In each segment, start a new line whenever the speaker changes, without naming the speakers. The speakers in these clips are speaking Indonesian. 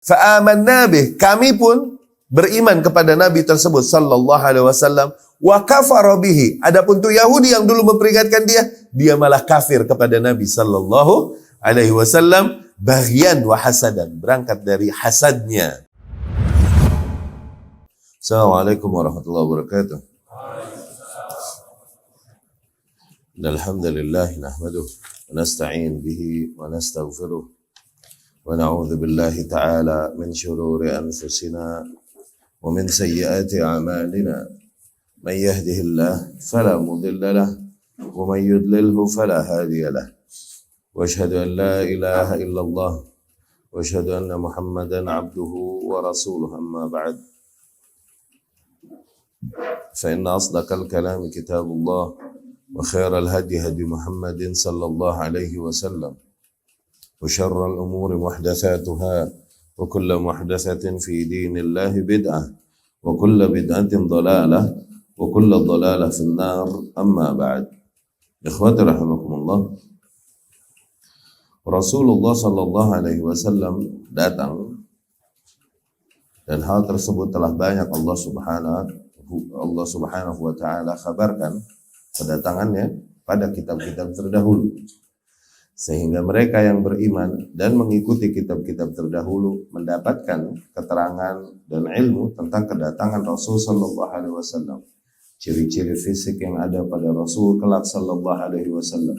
Fa'amanna bih, kami pun beriman kepada Nabi tersebut sallallahu alaihi wasallam. Wa kafara bihi, adapun tu Yahudi yang dulu memperingatkan dia malah kafir kepada Nabi sallallahu alaihi wasallam, baghyan wa hasadan, berangkat dari hasadnya. Assalamualaikum warahmatullahi wabarakatuh. Alhamdulillah nahmaduhu wa nasta'in bihi wa nastaghfiruh wa na'udzu billahi ta'ala min shururi anfusina wa min sayyiati a'malina. Man yahdihillahu fala mudilla lahu wa man yudlilhu fala hadiya lahu. Wa asyhadu an la ilaha illallah wa asyhadu anna Muhammadan 'abduhu wa rasuluhu, amma ba'd. Fa inna asdaqal kalami kitabullah wa khairal hadi hadi Muhammadin sallallahu alaihi wasallam wa syarral umuri muhdatsatuha wa kullu muhdatsatin fi dinillahi bid'ah wa kullu bid'atin dhalalah wa kullu dhalalah fin nar, amma ba'd. Ikhwati rahimakumullah, Rasulullah sallallahu alaihi wasallam datang, dan hal tersebut telah banyak Allah subhanahu wa ta'ala kabarkan kedatangannya pada kitab-kitab terdahulu, sehingga mereka yang beriman dan mengikuti kitab-kitab terdahulu mendapatkan keterangan dan ilmu tentang kedatangan Rasul sallallahu alaihi wasallam, ciri-ciri fisik yang ada pada Rasul kelak sallallahu alaihi wasallam,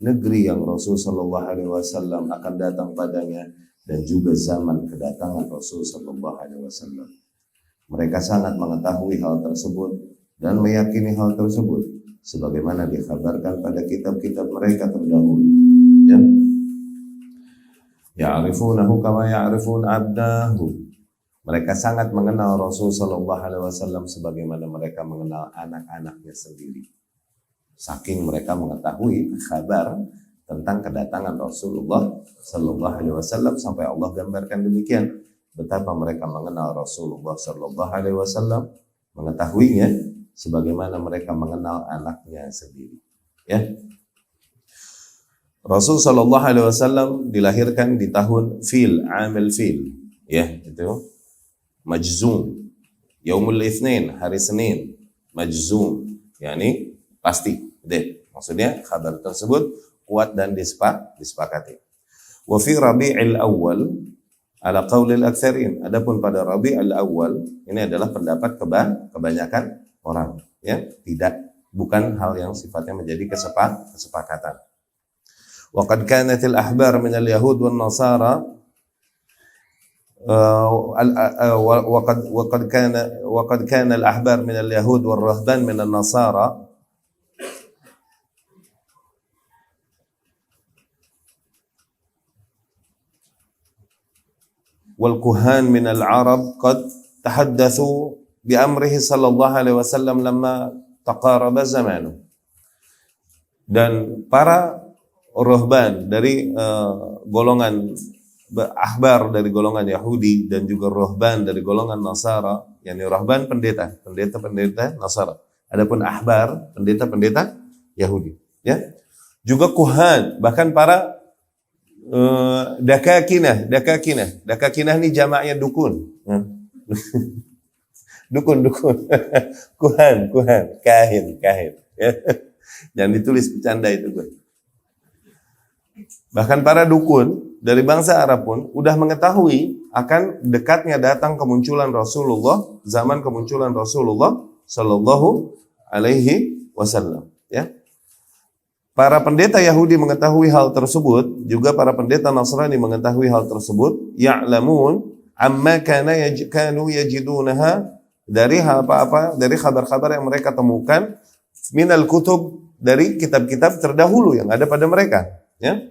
negeri yang Rasul sallallahu alaihi wasallam akan datang padanya, dan juga zaman kedatangan Rasul sallallahu alaihi wasallam. Mereka sangat mengetahui hal tersebut dan meyakini hal tersebut sebagaimana dikabarkan pada kitab-kitab mereka terdahulu. Ya. Ya'rifunahu kama ya'rifun abdahu. Mereka sangat mengenal Rasul sallallahu alaihi wasallam sebagaimana mereka mengenal anak-anaknya sendiri. Saking mereka mengetahui kabar tentang kedatangan Rasulullah sallallahu alaihi wasallam, sampai Allah gambarkan demikian betapa mereka mengenal Rasulullah sallallahu alaihi wasallam, mengetahuinya sebagaimana mereka mengenal anaknya sendiri. Ya. Rasul sallallahu alaihi wasallam dilahirkan di tahun Fil, Amil Fil. Ya, itu Majzum. Yaumul Itsnin, hari Senin. Majzum, yakni pasti. Maksudnya kabar tersebut kuat dan disepakati. Wa fi Rabi'il Awwal ala qaulil aktsarin. Adapun pada Rabi'il Awwal, ini adalah pendapat kebanyakan orang, ya, bukan hal yang sifatnya menjadi kesepakatan. Wa qad kanatil ahbar min al-yahud wan nasara wa qad kana al-ahbar min al-yahud war rahban min an-nasara wal kuhan min al-arab qad tahaddatsu bi amrihi sallallahu alaihi wasallam lamma taqaraba zamanu. Dan para ruhban dari golongan ahbar dari golongan Yahudi dan juga ruhban dari golongan Nasara, yakni ruhban pendeta Nasara. Adapun ahbar pendeta Yahudi, ya. Juga kuhan, bahkan para dakakinah ini jamaknya dukun. Dukun kuhan kahin ya. Jangan ditulis bercanda itu gue. Bahkan para dukun dari bangsa Arab pun udah mengetahui akan dekatnya datang kemunculan Rasulullah, zaman kemunculan Rasulullah sallallahu alaihi wasallam, ya. Para pendeta Yahudi mengetahui hal tersebut, juga para pendeta Nasrani mengetahui hal tersebut. Ya'lamun amma kanu yajidunaha, dari apa-apa, dari kabar-kabar yang mereka temukan, minal kutub, dari kitab-kitab terdahulu yang ada pada mereka, ya.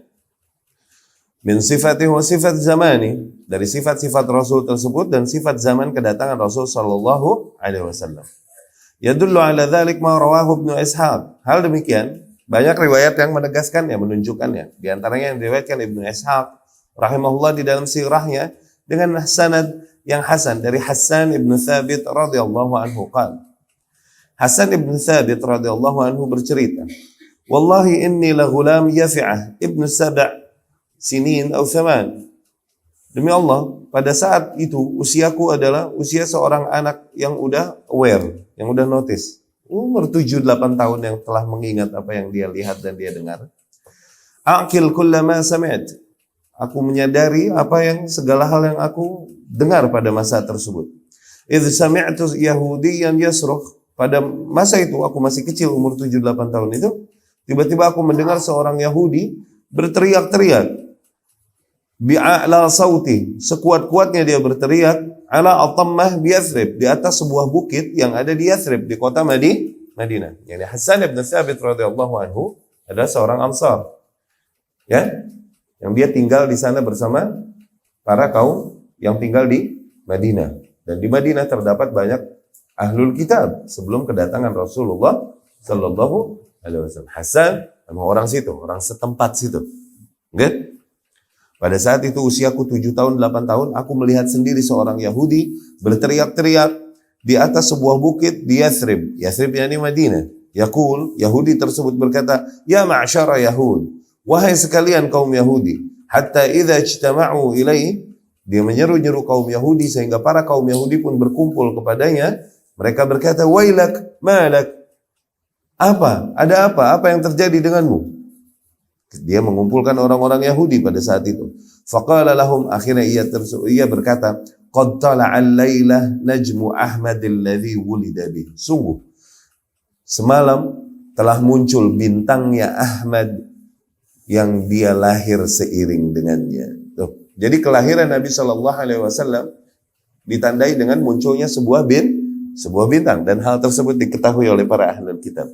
Min sifati wa sifat zamani, dari sifat-sifat Rasul tersebut dan sifat zaman kedatangan Rasul sallallahu alaihi wasallam. Yadullu ala dzalik ma rawahu Ibnu Ishaq. Hal demikian banyak riwayat yang menegaskannya, menunjukkannya. Di antaranya yang diriwayatkan Ibnu Ishaq rahimahullah di dalam sirahnya dengan sanad yang hasan dari Hasan ibn Thabit radhiyallahu anhu qala. Hasan ibn Thabit radhiyallahu anhu bercerita, "Wallahi inni la ghulam Yafi'ah ibn 7 sinin atau 8." Demi Allah, pada saat itu usiaku adalah usia seorang anak yang udah aware, yang udah notice. Umur 7-8 tahun yang telah mengingat apa yang dia lihat dan dia dengar. Aqil kullama sami'at. Aku menyadari apa yang segala hal yang aku dengar pada masa tersebut. Idh sami'tu Yahudiyan yasrukh. Pada masa itu aku masih kecil, umur 7-8 tahun itu, tiba-tiba aku mendengar seorang Yahudi berteriak-teriak. Bi'a'la sauti, sekuat-kuatnya dia berteriak, ala atammah bi Yathrib, di atas sebuah bukit yang ada di Yathrib, di kota Madinah. Yani Hasan ibn Thabit radhiyallahu anhu adalah seorang Ansar, ya, yang dia tinggal di sana bersama para kaum yang tinggal di Madinah. Dan di Madinah terdapat banyak ahlul kitab sebelum kedatangan Rasulullah sallallahu alaihi wasallam. Hasan memang orang situ, orang setempat situ. Oke? Pada saat itu usiaku 7 tahun, 8 tahun, aku melihat sendiri seorang Yahudi berteriak-teriak di atas sebuah bukit di Yathrib. Yathrib yakni Madinah. Yaqul, Yahudi tersebut berkata, "Ya ma'syara Yahud, wahai sekalian kaum Yahudi, hatta idza ijtama'u ilaihi." Dia menyeru-nyeru kaum Yahudi sehingga para kaum Yahudi pun berkumpul kepadanya. Mereka berkata, "Wailak, malak." Apa? Ada apa? Apa yang terjadi denganmu? Dia mengumpulkan orang-orang Yahudi pada saat itu. Faqala lahum, akhirnya ia berkata, "Qad tala'al lailah najmu Ahmad alladhi wulida bih." Sungguh semalam telah muncul bintangnya Ahmad yang dia lahir seiring dengannya. Tuh. Jadi kelahiran Nabi Shallallahu Alaihi Wasallam ditandai dengan munculnya sebuah bintang, dan hal tersebut diketahui oleh para ahli kitab.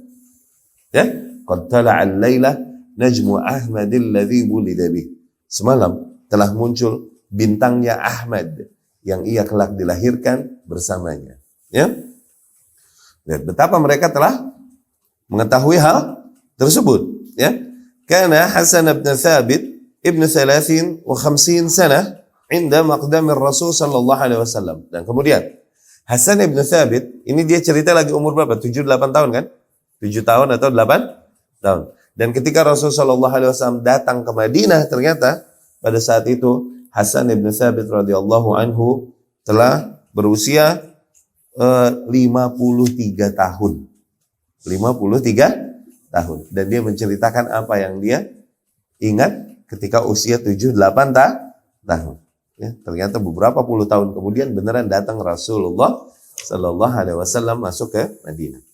Ya, qad tala'al lailah najmu Ahmad alladhi wulida bih. Semalam telah muncul bintangnya Ahmad yang ia kelak dilahirkan bersamanya. Ya. Dan betapa mereka telah mengetahui hal tersebut, ya. Karena Hasan bin Thabit ibn 53 sana inda maqdam Rasul sallallahu alaihi wasallam. Dan kemudian Hasan bin Thabit ini dia cerita lagi umur berapa? 7-8 tahun kan? 7 tahun atau 8 tahun. Dan ketika Rasulullah SAW datang ke Madinah, ternyata pada saat itu Hasan ibn Thabit radhiyallahu anhu telah berusia 53 tahun. 53 tahun. Dan dia menceritakan apa yang dia ingat ketika usia 7-8 tahun. Ya, ternyata beberapa puluh tahun kemudian beneran datang Rasulullah Sallallahu Alaihi Wasallam masuk ke Madinah.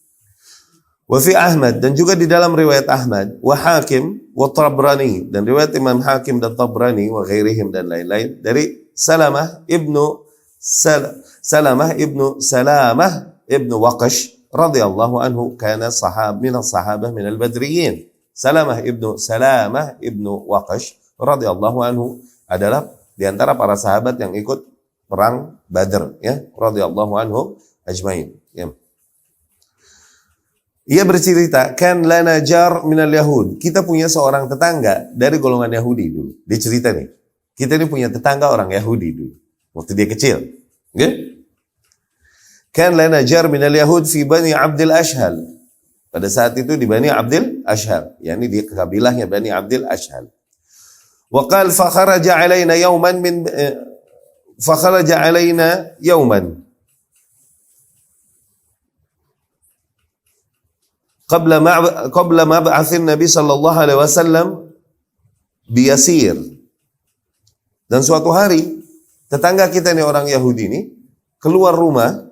Wa fi Ahmad, dan juga di dalam riwayat Ahmad, wa Hakim wa Tabrani, dan riwayat Imam Hakim dan Tabrani wa ghairihim dan lain-lain dari Salamah ibnu Waqash radhiyallahu anhu kana sahabah min al-badriyin. Salamah ibnu Waqash radhiyallahu anhu adalah di antara para sahabat yang ikut perang Badr, ya, radhiyallahu anhu ajmain, ya. Ia bercerita, kan lana jar minal Yahud. Kita punya seorang tetangga dari golongan Yahudi dulu. Dia cerita nih, kita ini punya tetangga orang Yahudi dulu, waktu dia kecil. Okay? Kan lana jar minal Yahud fi Bani Abdil Ashhal. Pada saat itu di Bani Abdil Ashhal, yakni di kabilahnya Bani Abdil Ashhal. Wa qal fa kharaja alaina yawman qabla mab'atsin Nabi sallallahu alaihi wasallam biyasir. Dan suatu hari tetangga kita nih orang Yahudi ini keluar rumah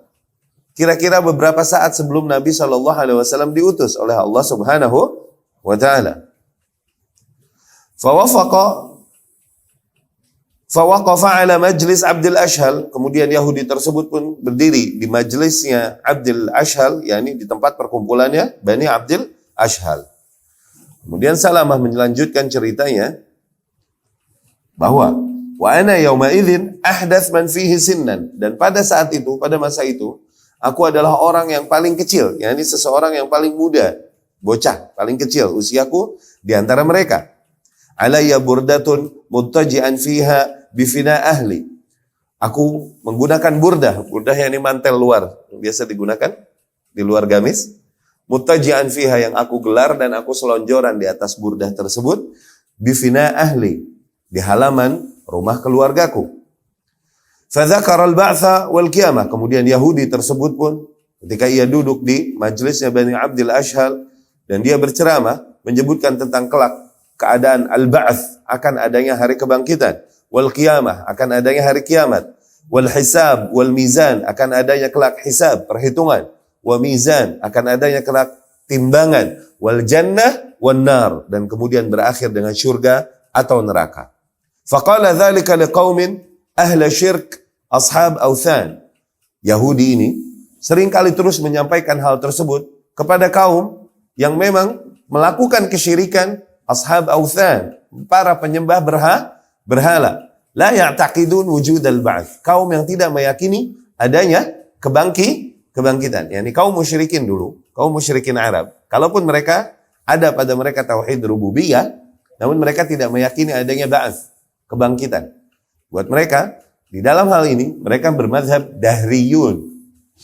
kira-kira beberapa saat sebelum Nabi sallallahu alaihi wasallam diutus oleh Allah Subhanahu wa taala. Fawaqafa ala majlis Abdul Ashhal. Kemudian Yahudi tersebut pun berdiri di majlisnya Abdul Ashhal, yakni di tempat perkumpulannya Bani Abdul Ashhal. Kemudian Salamah melanjutkan ceritanya bahwa wa ana yauma idzin ahdath man fihi sinnan, dan pada saat itu, pada masa itu, aku adalah orang yang paling kecil, yakni seseorang yang paling muda, bocah, paling kecil usiaku di antara mereka. Alayya burdatun muttaji'an fiha bifina ahli. Aku menggunakan burdah yang ini mantel luar, yang biasa digunakan di luar gamis. Muttaji'an fiha, yang aku gelar dan aku selonjoran di atas burdah tersebut. Bifina ahli, di halaman rumah keluargaku. Fadzakara al-ba'tsa wal qiyamah. Kemudian Yahudi tersebut pun ketika ia duduk di majelisnya Bani Abdil Ashhal dan dia berceramah menyebutkan tentang kelak keadaan al-ba'ts, akan adanya hari kebangkitan, wal qiyamah, akan adanya hari kiamat, wal hisab wal mizan, akan adanya kelak hisab, perhitungan, wa mizan, akan adanya kelak timbangan, wal jannah wan nar, dan kemudian berakhir dengan syurga atau neraka. Faqala dzalika liqaumin ahla syirk ashab authan. Yahudi ini seringkali terus menyampaikan hal tersebut kepada kaum yang memang melakukan kesyirikan, ashab authan, para penyembah berhala. La ya'taqidun wujud al-ba'ts. Kaum yang tidak meyakini adanya kebangkitan. Yani kaum musyrikin dulu, kaum musyrikin Arab. Kalaupun mereka ada pada mereka tauhid rububiyah, namun mereka tidak meyakini adanya ba'ts, kebangkitan. Buat mereka, di dalam hal ini, mereka bermazhab dahriyun.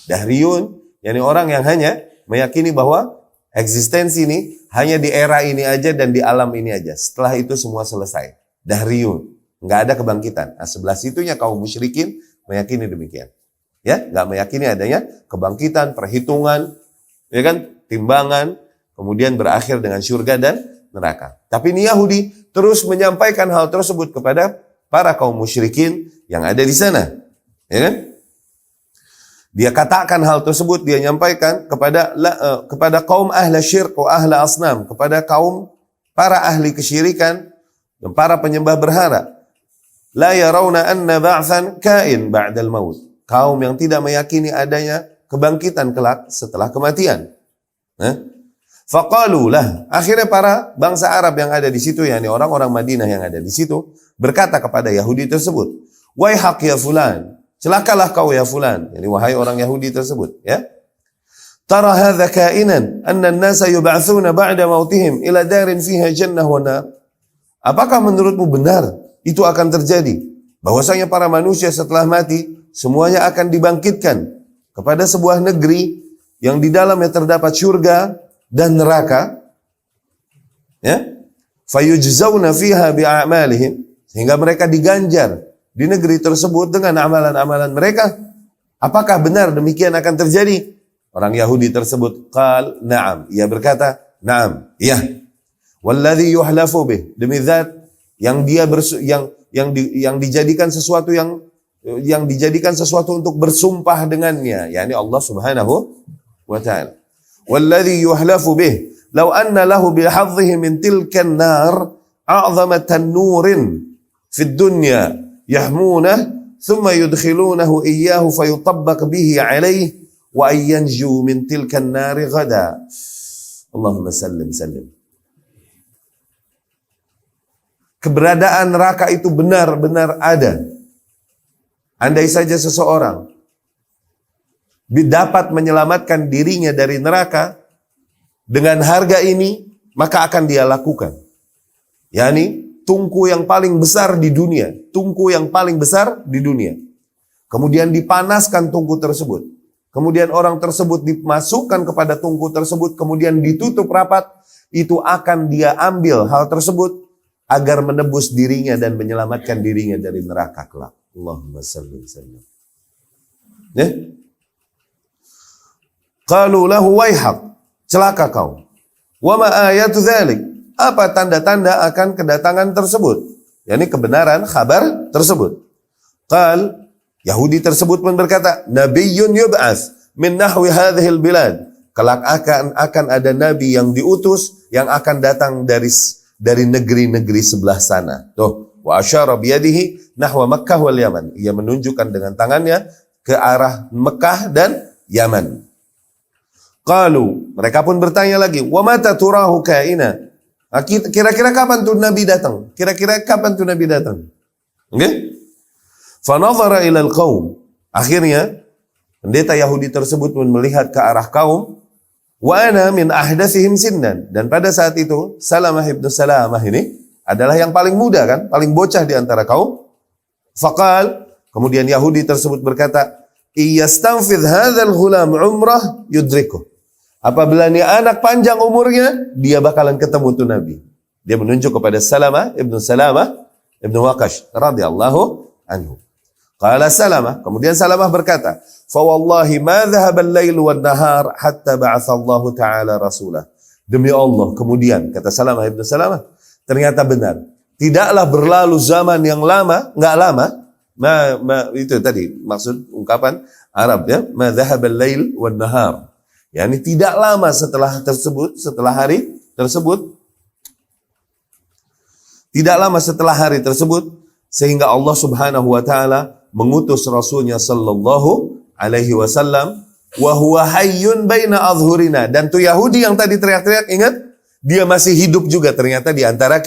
Dahriyun, yani orang yang hanya meyakini bahwa eksistensi ini hanya di era ini aja dan di alam ini aja. Setelah itu semua selesai. Dahriyun. Nggak ada kebangkitan. Nah, sebelah situnya kaum musyrikin meyakini demikian. Ya, nggak meyakini adanya kebangkitan, perhitungan, ya kan, timbangan, kemudian berakhir dengan surga dan neraka. Tapi ini Yahudi terus menyampaikan hal tersebut kepada para kaum musyrikin yang ada di sana. Ya kan? Dia katakan hal tersebut, dia nyampaikan kepada kaum ahli syirk wa ahli asnam, kepada kaum para ahli kesyirikan dan para penyembah berhala. La yarawna anna ba'tsan kain ba'dal maut. Kaum yang tidak meyakini adanya kebangkitan kelak setelah kematian. Faqalu lah. Akhirnya para bangsa Arab yang ada di situ, yakni orang-orang Madinah yang ada di situ, berkata kepada Yahudi tersebut, "Waihak ya fulan, celakalah kau ya fulan." Yani wahai orang Yahudi tersebut, ya. "Tara hadza kainan anna an-nasa yub'atsuna ba'da mautihim ila darin fiha jannah wa nar." Apakah menurutmu benar itu akan terjadi? Bahwasanya para manusia setelah mati semuanya akan dibangkitkan kepada sebuah negeri yang di dalamnya terdapat surga dan neraka. Ya? Fayujzauna fiha bi'amalihim, sehingga mereka diganjar di negeri tersebut dengan amalan-amalan mereka. Apakah benar demikian akan terjadi? Orang Yahudi tersebut qal na'am, ia berkata na'am, iya. Walladzi yuhlafu bih, demi zat yang dia yang dijadikan sesuatu yang dijadikan sesuatu untuk bersumpah dengannya, yakni Allah Subhanahu wa ta'ala. Walladzi yuhlafu bih law anna lahu bi hadhihi min tilka an-nar a'zama tannurin fid dunya yahmunah thumma yudkhilunahu iyyahu fayutabbaq bihi alayhi wa yanju min tilka an-nar ghada. Allahumma sallim sallim. Keberadaan neraka itu benar-benar ada. Andai saja seseorang dapat menyelamatkan dirinya dari neraka dengan harga ini, maka akan dia lakukan. Yani tungku yang paling besar di dunia, tungku yang paling besar di dunia. Kemudian dipanaskan tungku tersebut. Kemudian orang tersebut dimasukkan kepada tungku tersebut, kemudian ditutup rapat, itu akan dia ambil hal tersebut agar menebus dirinya dan menyelamatkan dirinya dari neraka kelak. Allahumma salli sallam. Ya? Qalu lahu waihak, celaka kau. Wa ma ayatu dzalik? Apa tanda-tanda akan kedatangan tersebut? Yani kebenaran kabar tersebut. Qal, Yahudi tersebut pun berkata, nabiyyun yub'ats min nahwi hadhil bilad. Kelak akan ada nabi yang diutus yang akan datang dari negeri-negeri sebelah sana. Tuh, wa asyara biyadihi nahwa Makkah wal Yaman. Ia menunjukkan dengan tangannya ke arah Mekah dan Yaman. Qalu, mereka pun bertanya lagi, wa mata turahu kaina? Kira-kira kapan tuh Nabi datang? Kira-kira kapan tuh Nabi datang? Oke? Fa nazara ila al-qaum. Akhirnya pendeta Yahudi tersebut pun melihat ke arah kaum. Wa ana min ahdatsihim sinnan, dan pada saat itu Salamah ibnu Salamah ini adalah yang paling muda kan, paling bocah di antara kaum. Faqal, kemudian Yahudi tersebut berkata, iyastanfidh hadzal ghulam umrah yudrikuh. Apabila ini anak panjang umurnya, dia bakalan ketemu tuh Nabi. Dia menunjuk kepada Salamah ibnu Waqash radhiyallahu anhu. Qala Salamah, kemudian Salamah berkata, "Fa wallahi ma dhahaba al-lail wan nahar hatta ba'atha Allah taala rasulah." Demi Allah, kemudian kata Salamah ibnu Salamah, ternyata benar. Tidaklah berlalu zaman yang lama, enggak lama, itu tadi maksud ungkapan Arab ya, ma dhahaba al-lail wan nahar. Yani tidak lama setelah tersebut, setelah hari tersebut, tidak lama setelah hari tersebut, sehingga Allah Subhanahu wa taala mengutus Rasulnya sallallahu alaihi wasallam wa huwa hayyun baina adhhurina, dan tuh Yahudi yang tadi teriak-teriak, ingat, dia masih hidup juga ternyata di antara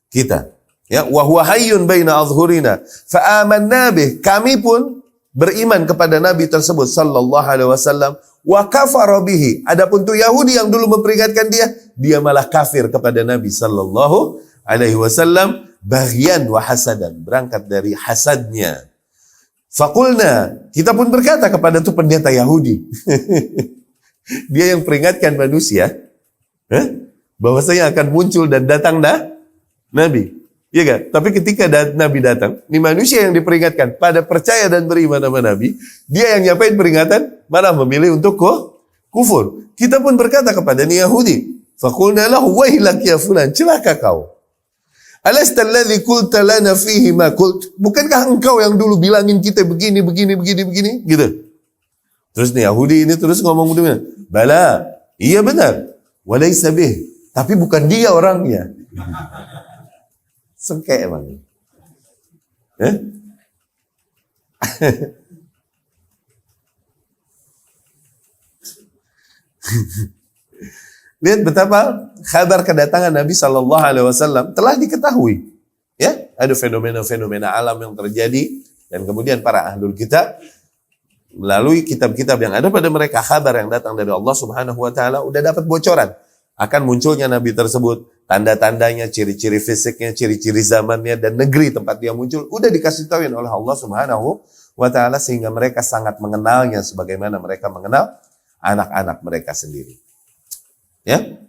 kita. Ya, wa huwa hayyun baina adhhurina fa amanna bih, kami pun beriman kepada Nabi tersebut sallallahu alaihi wasallam, wa kafara bihi. Adapun tuh Yahudi yang dulu memperingatkan dia malah kafir kepada Nabi sallallahu alaihi wasallam, baghyan wa hasadan, berangkat dari hasadnya. Faqulna, kita pun berkata kepada tuh pendeta Yahudi. Dia yang peringatkan manusia bahwasanya akan muncul dan datang Nabi. Iya kan? Tapi ketika Nabi datang, ini manusia yang diperingatkan pada percaya dan beriman sama Nabi, dia yang nyapain peringatan malah memilih untuk kufur. Kita pun berkata kepada ni Yahudi, faqulna lahu wailak ya fulan, celaka kau. Alasta alladhi qulta lana fihi ma qult, bukankah engkau yang dulu bilangin kita begini gitu. Terus nih Yahudi ini terus ngomong begini, bala, iya benar, walaysa bih, tapi bukan dia orangnya. Sengke emang. Lihat betapa kabar kedatangan Nabi Shallallahu Alaihi Wasallam telah diketahui. Ya, ada fenomena-fenomena alam yang terjadi, dan kemudian para ahlul kitab melalui kitab-kitab yang ada pada mereka, kabar yang datang dari Allah Subhanahu Wa Taala udah dapat bocoran akan munculnya Nabi tersebut, tanda-tandanya, ciri-ciri fisiknya, ciri-ciri zamannya, dan negeri tempat dia muncul, udah dikasih tahuin oleh Allah Subhanahu wa Ta'ala, sehingga mereka sangat mengenalnya sebagaimana mereka mengenal anak-anak mereka sendiri. Ya,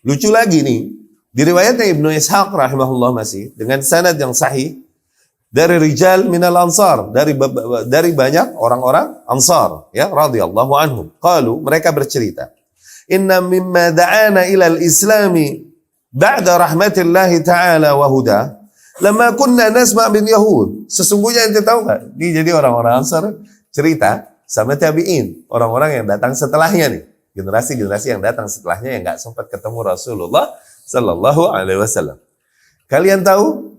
lucu lagi nih, di riwayatnya Ibnu Ishaq rahimahullah masih dengan sanad yang sahih dari rijal minal ansar, dari banyak orang-orang ansar, ya, radhiyallahu anhum. Qalu, mereka bercerita, inna mimma da'ana ilal islami ba'da rahmatillahi ta'ala wa huda lama kunna nasma' bin Yahud. Sesungguhnya ente tahu gak? Ini jadi orang-orang Ansar cerita sama tabi'in, orang-orang yang datang setelahnya nih, generasi-generasi yang datang setelahnya yang gak sempat ketemu Rasulullah sallallahu alaihi wasallam. Kalian tahu?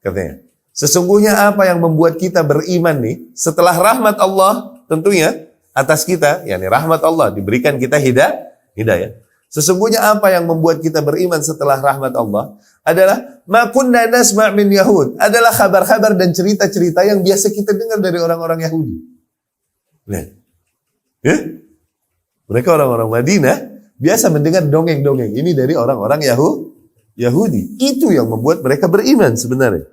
Katanya, sesungguhnya apa yang membuat kita beriman nih setelah rahmat Allah tentunya atas kita, yakni rahmat Allah, diberikan kita hidayah. Sesungguhnya apa yang membuat kita beriman setelah rahmat Allah adalah ma kunna nasma' min Yahud, adalah kabar-kabar dan cerita-cerita yang biasa kita dengar dari orang-orang Yahudi. Lihat. Ya? Mereka orang-orang Madinah biasa mendengar dongeng-dongeng ini dari orang-orang Yahudi. Itu yang membuat mereka beriman sebenarnya.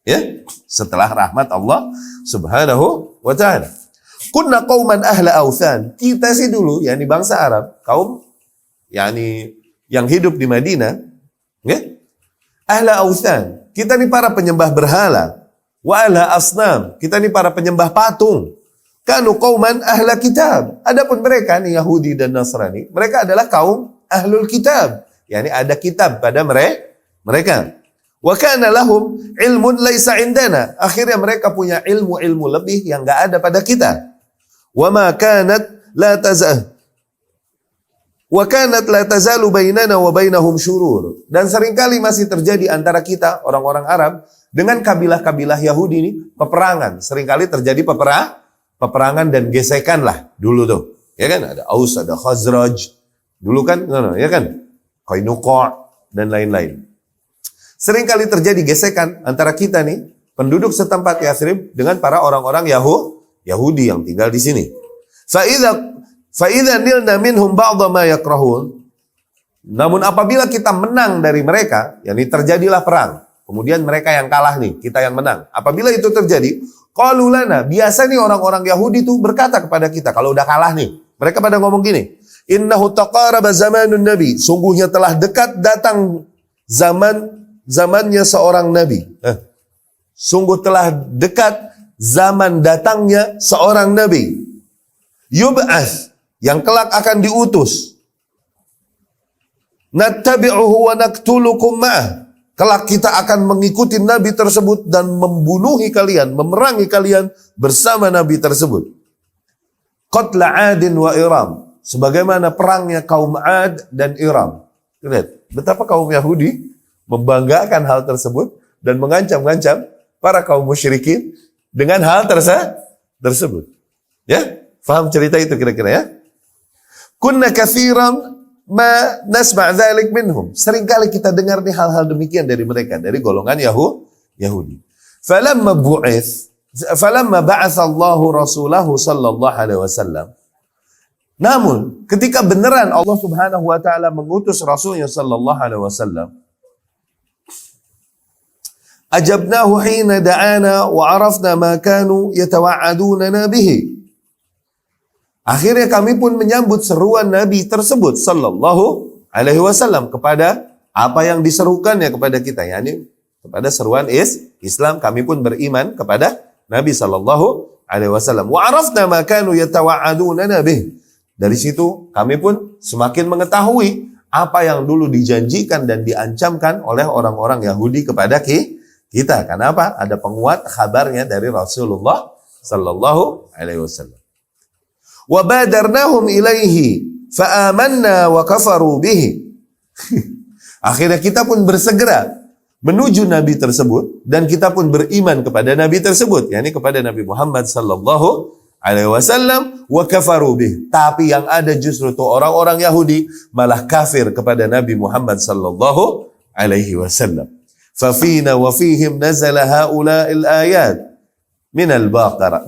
Ya? Setelah rahmat Allah Subhanahu wa Ta'ala. Kunna qauman ahla authan. Kita sih dulu, yakni bangsa Arab, kaum yakni yang hidup di Madinah, ya? Ahla authan. Kita nih para penyembah berhala. Wa ahla asnam. Kita nih para penyembah patung. Kanu qauman ahla kitab. Adapun mereka nih Yahudi dan Nasrani, mereka adalah kaum ahlul kitab. Yakni ada kitab pada mereka. Wa kana lahum ilmun laisa indana. Akhirnya mereka punya ilmu-ilmu lebih yang enggak ada pada kita. Wa ma kanat la tazalu bainana wa bainahum syurur. Dan seringkali masih terjadi antara kita orang-orang Arab dengan kabilah-kabilah Yahudi ini peperangan. Seringkali terjadi peperangan dan gesekan lah dulu tuh. Ya kan, ada Aus, ada Khazraj. Dulu kan, ya kan? Qainuqa dan lain-lain. Seringkali terjadi gesekan antara kita nih, penduduk setempat Yathrib dengan para orang-orang Yahudi yang tinggal di sini. Fa'idha nilna minhum ba'dha ma yakrahun. Namun apabila kita menang dari mereka, yakni terjadilah perang. Kemudian mereka yang kalah nih, kita yang menang. Apabila itu terjadi, qalu lana, biasa nih orang-orang Yahudi tuh berkata kepada kita kalau udah kalah nih. Mereka pada ngomong gini, innahu taqaraba zamanun nabi. Sungguhnya telah dekat datang zamannya seorang nabi. sungguh telah dekat zaman datangnya seorang nabi. Yub'ats, yang kelak akan diutus. Nattabi'uhu wa naqtulukum ma'ah. Kelak kita akan mengikuti nabi tersebut dan membunuhi kalian, memerangi kalian bersama nabi tersebut. Qatla 'Adin wa Iram, sebagaimana perangnya kaum 'Ad dan Iram. Lihat betapa kaum Yahudi membanggakan hal tersebut dan mengancam-ngancam para kaum musyrikin dengan hal tersebut. Ya, faham cerita itu kira-kira ya? Kunna katsiran ma nasma' dzalik minhum. Seringkali kita dengar nih hal-hal demikian dari mereka, dari golongan Yahudi. Falamma ba'atha Allahu rasulahu sallallahu alaihi wasallam. Namun, ketika beneran Allah Subhanahu wa taala mengutus Rasulnya sallallahu alaihi wasallam, ajabnahu hina da'ana wa arafna ma kanu yatawa'adunana bihi. Akhirnya kami pun menyambut seruan Nabi tersebut sallallahu alaihi wasallam kepada apa yang diserukannya kepada kita, yakni kepada seruan Islam. Kami pun beriman kepada Nabi sallallahu alaihi wasallam. Wa arafna ma kanu yatawa'adunana bihi. Dari situ kami pun semakin mengetahui apa yang dulu dijanjikan dan diancamkan oleh orang-orang Yahudi kepada kita. Kenapa? Ada penguat kabarnya dari Rasulullah sallallahu alaihi wasallam. Wa badarnahum ilaihi fa amanna wa kafaru bihi. Akhirnya kita pun bersegera menuju nabi tersebut dan kita pun beriman kepada nabi tersebut, yakni kepada Nabi Muhammad sallallahu alaihi wasallam, wa kafaru bih. Tapi yang ada justru tuh orang-orang Yahudi malah kafir kepada Nabi Muhammad sallallahu alaihi wasallam. Fa fina wa fihim nazala haula'il ayat min al-Baqarah.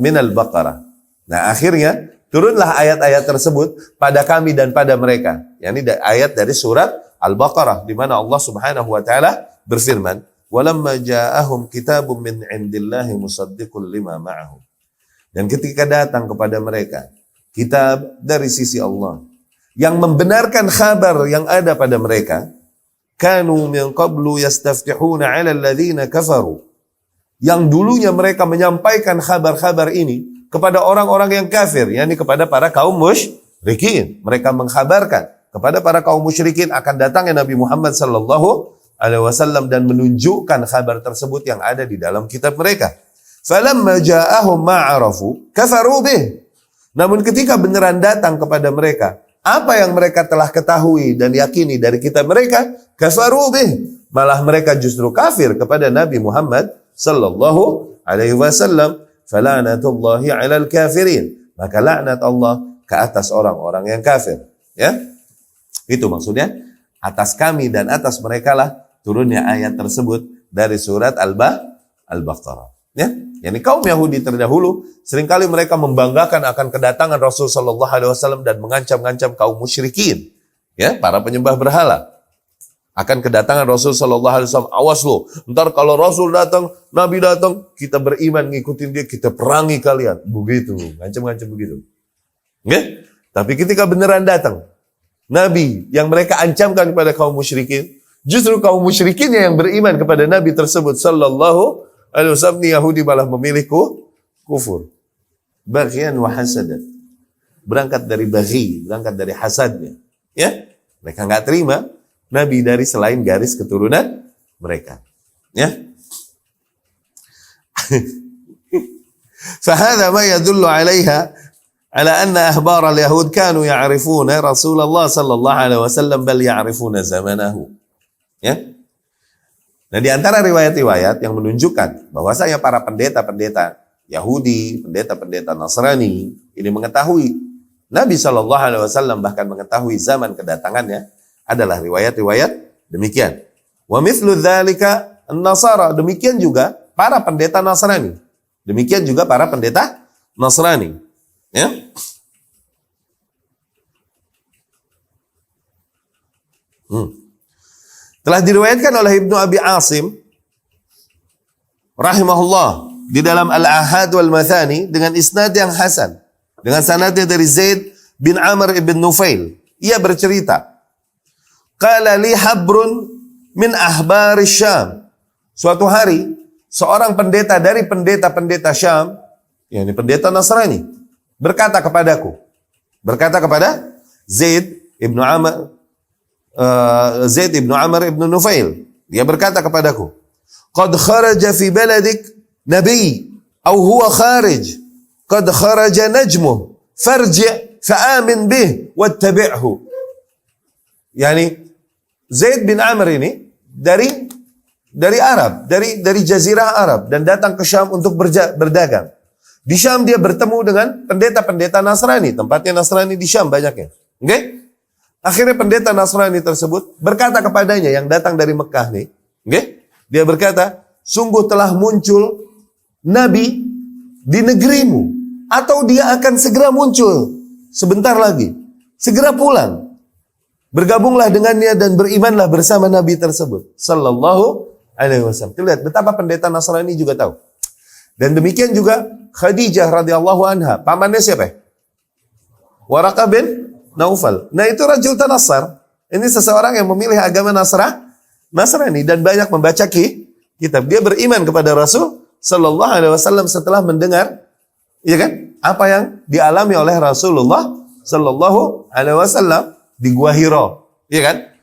Nah, akhirnya turunlah ayat-ayat tersebut pada kami dan pada mereka. Yakni ayat dari surat Al-Baqarah di mana Allah Subhanahu wa taala berfirman, "Walamma ja'ahum kitabun min 'indillahi musaddiqun lima ma'ahum." Dan ketika datang kepada mereka kitab dari sisi Allah yang membenarkan kabar yang ada pada mereka, kanu min qablu yastaftihuna 'ala alladziina kafaru. Yang dulunya mereka menyampaikan kabar-kabar ini kepada orang-orang yang kafir, yakni kepada para kaum musyrikin. Mereka mengkhabarkan kepada para kaum musyrikin akan datangnya Nabi Muhammad sallallahu alaihi wasallam dan menunjukkan kabar tersebut yang ada di dalam kitab mereka. Falamma ja'ahum ma'arafu kafaru bih. Namun ketika beneran datang kepada mereka apa yang mereka telah ketahui dan yakini dari kitab mereka, kafaru bih. Malah mereka justru kafir kepada Nabi Muhammad sallallahu alaihi wasallam. Fala'natullahi 'alal kafirin. Maka laknat Allah ke atas orang-orang yang kafir. Ya. Itu maksudnya, atas kami dan atas mereka lah turunnya ayat tersebut dari surat Al-Baqarah. Ya, yakni kaum Yahudi terdahulu seringkali mereka membanggakan akan kedatangan Rasul sallallahu alaihi wasallam dan mengancam-ngancam kaum musyrikin, ya, para penyembah berhala. Akan kedatangan Rasul sallallahu alaihi wasallam, awas lo, ntar kalau Rasul datang, Nabi datang, kita beriman ngikutin dia, kita perangi kalian. Begitu, ngancam-ngancam begitu. Ya? Tapi ketika beneran datang Nabi yang mereka ancamkan kepada kaum musyrikin, justru kaum musyrikinnya yang beriman kepada Nabi tersebut sallallahu alaihi wasallam, Yahudi malah memilih kufur. Baghyan wa hasadan. Berangkat dari baghi, berangkat dari hasadnya. Ya, mereka nggak terima Nabi dari selain garis keturunan mereka. Ya. Fahadha ma yadullu 'alaiha ala anna ahbar al-yahud kanu ya'rifuna Rasulullah sallallahu alaihi wasallam bal ya'rifuna zamanahu. Ya. Nah, di antara riwayat-riwayat yang menunjukkan bahwasanya para pendeta-pendeta Yahudi, pendeta-pendeta Nasrani ini mengetahui Nabi Shallallahu Alaihi Wasallam, bahkan mengetahui zaman kedatangannya, adalah riwayat-riwayat demikian. Wa mithlu dzalika an-Nasara, demikian juga para pendeta Nasrani. Demikian juga para pendeta Nasrani. Ya. Telah diriwayatkan oleh Ibnu Abi Asim rahimahullah di dalam Al-Ahad wal Mathani dengan isnad yang hasan, dengan sanadnya dari Zaid bin Amr ibn Nufail. Ia bercerita, qala li habrun min ahbar Syam. Suatu hari seorang pendeta dari pendeta-pendeta Syam, yakni pendeta Nasrani, berkata kepada Zaid ibnu Amr ibnu Nufail, dia berkata kepadaku, "Qad kharaja fi baladik nabi, atau huwa kharij, qad kharaja najmuh, farji' fa'amin bih wattabi'hu." Yani Zaid bin Amr ini dari Arab, dari jazirah Arab, dan datang ke Syam untuk berdagang. Di Syam dia bertemu dengan pendeta-pendeta Nasrani, tempatnya Nasrani di Syam banyaknya. Oke? Akhirnya pendeta Nasrani tersebut berkata kepadanya yang datang dari Mekah nih, oke? Dia berkata, "Sungguh telah muncul nabi di negerimu, atau dia akan segera muncul sebentar lagi. Segera pulang. Bergabunglah dengannya dan berimanlah bersama nabi tersebut." Sallallahu alaihi wasallam. Lihat betapa pendeta Nasrani juga tahu. Dan demikian juga Khadijah radhiyallahu anha. Pamannya siapa? Waraqah bin Naufal. Nah, itu rajul tanassar. Ini seseorang yang memilih agama Nasrani dan banyak membaca kitab. Dia beriman kepada Rasul sallallahu alaihi wasallam setelah mendengar, ya kan, apa yang dialami oleh Rasulullah sallallahu alaihi wasallam di Gua Hira, ya kan?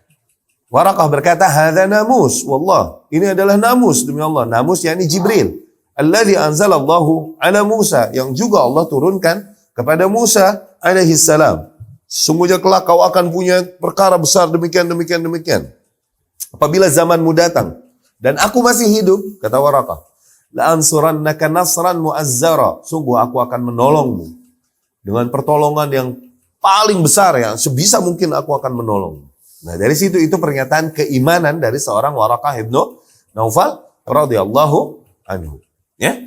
Waraqah berkata, "Hadza namus, wallah." Ini adalah namus demi Allah. Namus yakni Jibril. Alladzi anzalallahu ala Musa, yang juga Allah turunkan kepada Musa alaihi salam. Sungguhnya kelak kau akan punya perkara besar demikian. Apabila zamanmu datang dan aku masih hidup, kata Waraqah, la ansurannaka nasran mu'azzara. Sungguh aku akan menolongmu dengan pertolongan yang paling besar, yang sebisa mungkin aku akan menolongmu. Nah, dari situ itu pernyataan keimanan dari seorang Waraqah ibnu Naufal radhiyallahu anhu. Ya.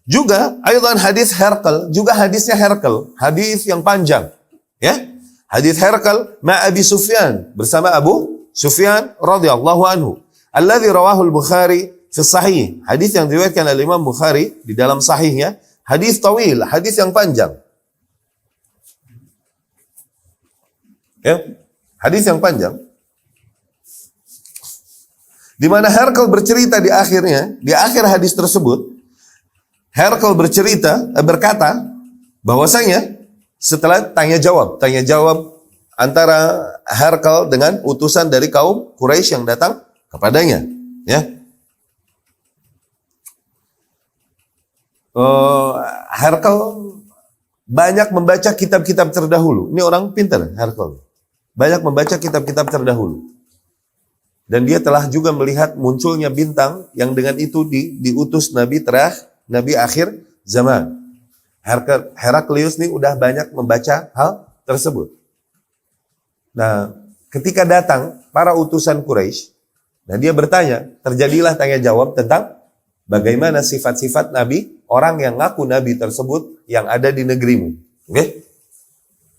Juga ayat hadis Herkel, juga hadisnya Herkel, hadis yang panjang. Ya. Hadis Herkel ma Abi Sufyan, bersama Abu Sufyan radhiyallahu anhu. Alladzi rawahu al-Bukhari fi sahih. Hadis yang diriwayatkan oleh Imam Bukhari di dalam sahihnya, hadis tawil, hadis yang panjang. Ya. Hadis yang panjang. Di mana Herkel bercerita di akhirnya, di akhir hadis tersebut, Herkel berkata bahwasanya setelah tanya jawab antara Herkel dengan utusan dari kaum Quraisy yang datang kepadanya, ya. Herkel banyak membaca kitab-kitab terdahulu. Ini orang pintar, Herkel. Banyak membaca kitab-kitab terdahulu. Dan dia telah juga melihat munculnya bintang yang dengan itu diutus Nabi akhir zaman. Heraklius ini udah banyak membaca hal tersebut. Nah, ketika datang para utusan Quraisy, nah dia bertanya, terjadilah tanya jawab tentang bagaimana sifat-sifat Nabi, orang yang ngaku Nabi tersebut yang ada di negerimu. Oke?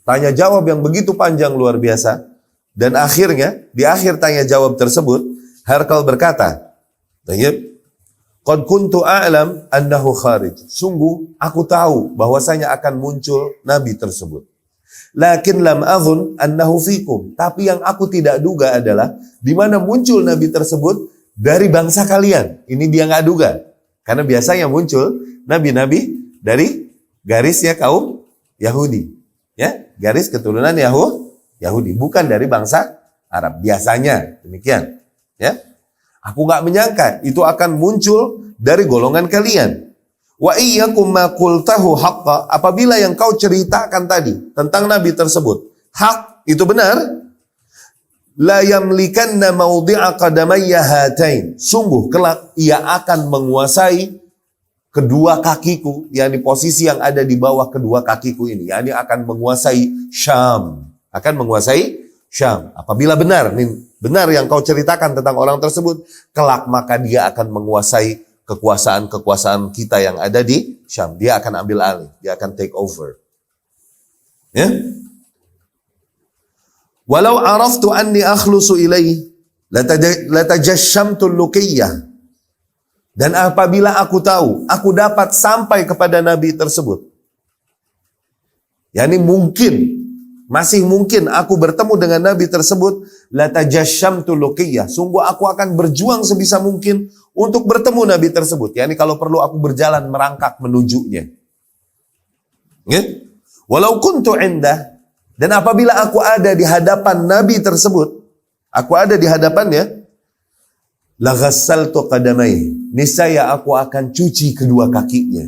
Tanya jawab yang begitu panjang luar biasa. Dan akhirnya, di akhir tanya jawab tersebut, Herkel berkata, "Qad kuntu a'lam annahu kharij." Sungguh, aku tahu bahwasanya akan muncul Nabi tersebut. Lakin lam azun annahu fikum. Tapi yang aku tidak duga adalah, di mana muncul Nabi tersebut dari bangsa kalian. Ini dia nggak duga. Karena biasanya muncul Nabi-Nabi dari garisnya kaum Yahudi. Ya, garis keturunan Yahudi, bukan dari bangsa Arab. Biasanya demikian, ya. Aku nggak menyangka itu akan muncul dari golongan kalian. Wa iyyakum ma qultahu haqqa, apabila yang kau ceritakan tadi tentang Nabi tersebut hak, itu benar, la yamlikanna mawdi'a qadamayya hatain. Sungguh kelak ia akan menguasai kedua kakiku, yakni posisi yang ada di bawah kedua kakiku ini, yakni akan menguasai Syam. Apabila benar yang kau ceritakan tentang orang tersebut, kelak maka dia akan menguasai kekuasaan kita yang ada di Syam. Dia akan ambil alih, dia akan take over. Ya? Walau araftu anni akhlusu ilaihi latajashamtu luqiyah. Dan apabila aku tahu, aku dapat sampai kepada Nabi tersebut, yakni mungkin masih mungkin aku bertemu dengan Nabi tersebut, latajashamtu luqiyah. Sungguh aku akan berjuang sebisa mungkin untuk bertemu Nabi tersebut. Yani kalau perlu aku berjalan merangkak menujunya. Ya? Walau kuntu indah, dan apabila aku ada di hadapan Nabi tersebut, aku ada di hadapannya, laghassaltu qadamai. Niscaya aku akan cuci kedua kakinya.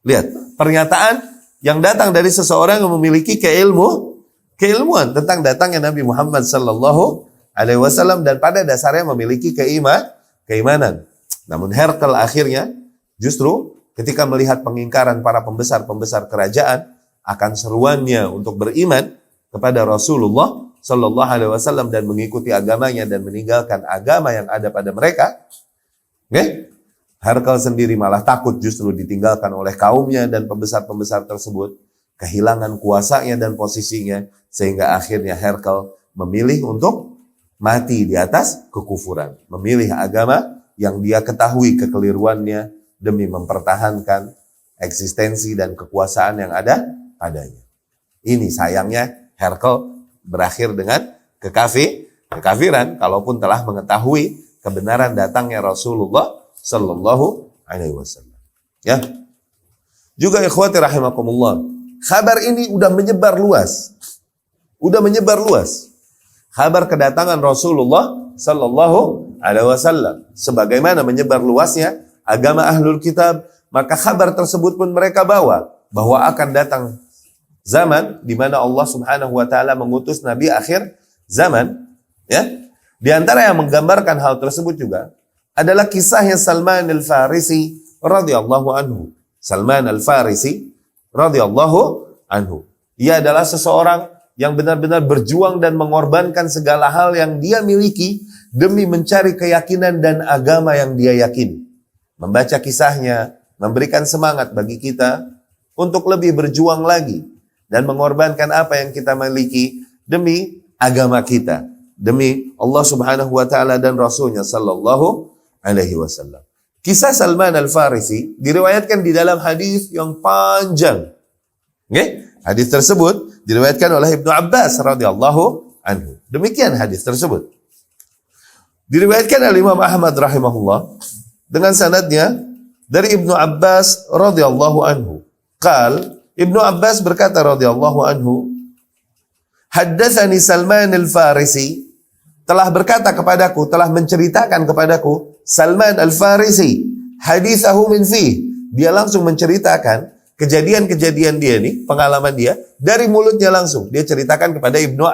Lihat, pernyataan yang datang dari seseorang yang memiliki keilmuan tentang datangnya Nabi Muhammad sallallahu alaihi wasallam dan pada dasarnya memiliki keimanan. Namun Herkel akhirnya justru ketika melihat pengingkaran para pembesar-pembesar kerajaan akan seruannya untuk beriman kepada Rasulullah sallallahu alaihi wasallam dan mengikuti agamanya dan meninggalkan agama yang ada pada mereka, Herkel sendiri malah takut justru ditinggalkan oleh kaumnya dan pembesar-pembesar tersebut, kehilangan kuasanya dan posisinya, sehingga akhirnya Herkel memilih untuk mati di atas kekufuran, memilih agama yang dia ketahui kekeliruannya demi mempertahankan eksistensi dan kekuasaan yang ada padanya. Ini sayangnya Herkel berakhir dengan kekafiran, kalaupun telah mengetahui kebenaran datangnya Rasulullah sallallahu alaihi wasallam. Ya. Juga ikhwati rahimakumullah, kabar ini udah menyebar luas. Kabar kedatangan Rasulullah sallallahu alaihi wasallam sebagaimana menyebar luasnya agama ahlul kitab, maka kabar tersebut pun mereka bawa bahwa akan datang zaman di mana Allah Subhanahu wa taala mengutus nabi akhir zaman, ya. Di antara yang menggambarkan hal tersebut juga adalah kisahnya Salman Al-Farisi radhiyallahu anhu. Salman Al-Farisi radhiyallahu anhu. Ia adalah seseorang yang benar-benar berjuang dan mengorbankan segala hal yang dia miliki demi mencari keyakinan dan agama yang dia yakini. Membaca kisahnya memberikan semangat bagi kita untuk lebih berjuang lagi dan mengorbankan apa yang kita miliki demi agama kita, demi Allah Subhanahu wa taala dan Rasulnya sallallahu alaihi wasallam. Kisah Salman Al-Farisi diriwayatkan di dalam hadis yang panjang. Hadis tersebut diriwayatkan oleh Ibnu Abbas radhiyallahu anhu. Demikian hadis tersebut. Diriwayatkan oleh Imam Ahmad rahimahullah dengan sanadnya dari Ibnu Abbas radhiyallahu anhu. Ibnu Abbas berkata radhiyallahu anhu, haddatsani Salman Al-Farisi, telah berkata kepadaku, telah menceritakan kepadaku Salman Al-Farisi, hadithahu min fih. Dia langsung menceritakan kejadian-kejadian dia nih, pengalaman dia dari mulutnya langsung. Dia ceritakan kepada Ibnu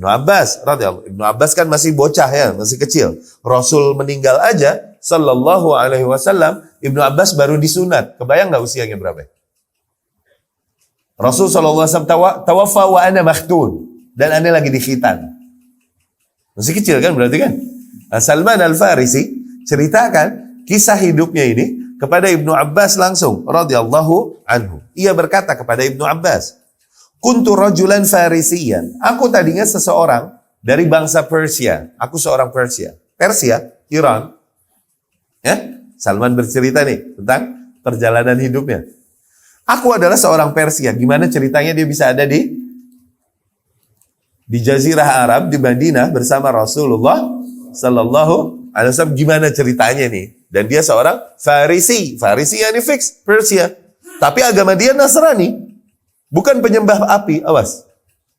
Abbas radhiyallahu. Ibnu Abbas kan masih bocah ya, masih kecil. Rasul meninggal aja sallallahu alaihi wasallam, Ibnu Abbas baru disunat. Kebayang enggak usianya berapa? Rasul sallallahu alaihi wasallam tawaffa wa ana makhtun, dan ana lagi dikhitan. Masih kecil kan berarti kan? Salman Al-Farisi ceritakan kisah hidupnya ini kepada Ibnu Abbas langsung radhiyallahu anhu. Ia berkata kepada Ibnu Abbas, kuntu rajulan farisiyan. Aku tadinya seseorang dari bangsa Persia. Aku seorang Persia, Iran. Ya, Salman bercerita nih tentang perjalanan hidupnya. Aku adalah seorang Persia. Gimana ceritanya dia bisa ada di Jazirah Arab, di Madinah bersama Rasulullah sallallahu alaihi wasallam? Gimana ceritanya nih? Dan dia seorang Farisi. Farisi yani fix Persia. Tapi agama dia Nasrani. Bukan penyembah api, awas.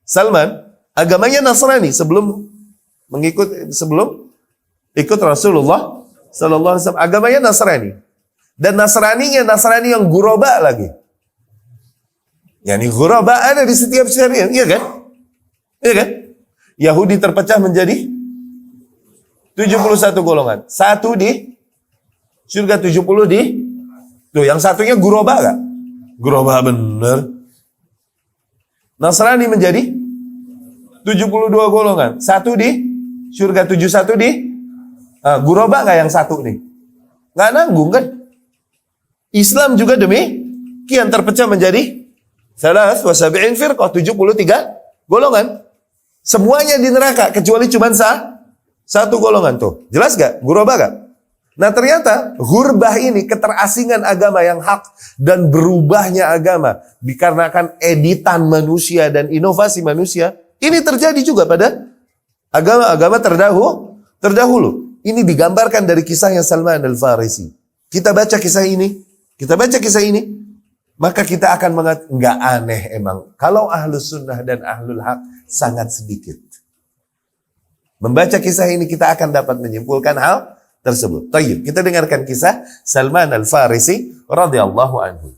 Salman agamanya Nasrani sebelum ikut Rasulullah sallallahu alaihi wasallam. Agamanya Nasrani. Dan Nasrani yang ghuraba lagi. Yani ghuraba ada di setiap syariat, iya kan? Iya kan? Yahudi terpecah menjadi 71 golongan. Satu di surga, 70 di tuh, yang satunya ghuraba enggak? Ghuraba bener. Nasrani menjadi 72 golongan. Satu di surga, 71 di ghuraba enggak yang satu nih? Enggak nanggung kan? Islam juga demikian terpecah menjadi 73 firqah, 73 golongan. Semuanya di neraka kecuali cuma satu golongan tuh. Jelas gak? Ghuraba gak? Nah ternyata ghurbah ini, keterasingan agama yang hak dan berubahnya agama dikarenakan editan manusia dan inovasi manusia, ini terjadi juga pada agama-agama terdahulu. Ini digambarkan dari kisahnya Salman Al-Farisi. Kita baca kisah ini, maka kita akan mengatakan, nggak aneh emang. Kalau ahlus sunnah dan ahlul haq sangat sedikit. Membaca kisah ini kita akan dapat menyimpulkan hal tersebut. Tayyib, kita dengarkan kisah Salman Al-Farisi radhiyallahu anhu.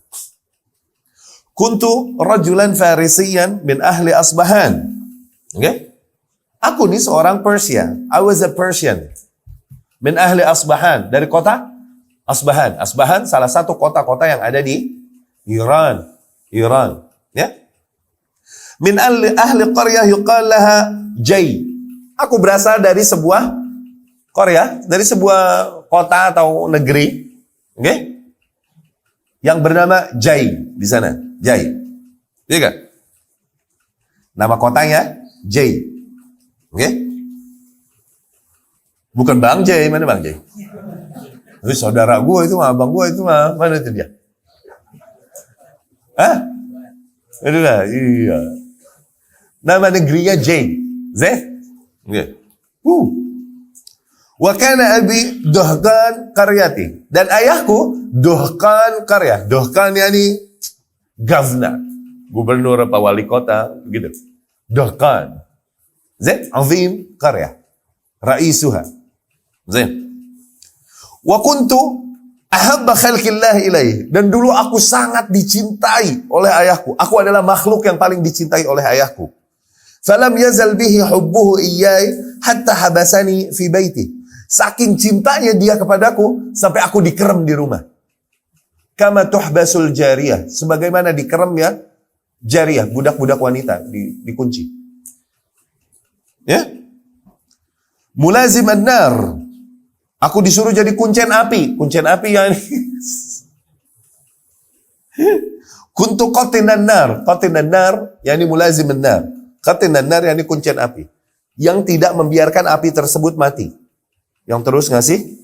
Kuntu rajulan farisiyan min ahli Asbahan. Okay? Aku nih seorang Persia. I was a Persian. Min ahli Asbahan. Dari kota Asbahan. Asbahan salah satu kota-kota yang ada di Iran. Ya? Min ahli qaryah yuqal laha Jay. Aku berasal dari sebuah Korea, dari sebuah kota atau negeri, okay? Yang bernama Jai di sana, Jai, iya kan? Nama kotanya Jai, okay? Bukan Bang Jai, mana Bang Jai? Itu saudara gue itu mah, abang gue itu mah, mana itu dia? Hah? Itu lah, iya. Nama negerinya Jai, okay. Wa kana abi duhkan qaryati. Dan ayahku duhkan karya. Duhkan yani governor, gubernur apa wali kota gitu. Duhkan. Zain azim karya. Raisuha. Zain. Wa kuntu ahabba khalqillah ilaih. Dan dulu aku sangat dicintai oleh ayahku. Aku adalah makhluk yang paling dicintai oleh ayahku. Falam yazal bihi hubbuhu iyai hatta habasani fi baiti. Saking cintanya dia kepadaku sampai aku dikerem di rumah. Kama tuhbasul jariyah, sebagaimana dikerem ya jariyah, budak-budak wanita dikunci. Ya? Mulazim an-nar. Aku disuruh jadi kuncen api. Kuncen api yang kuntu qatinan nar. Qatinan nar yani mulazim an-nar. Qatinan nar yani kuncen api yang tidak membiarkan api tersebut mati. Yang terus ngasih.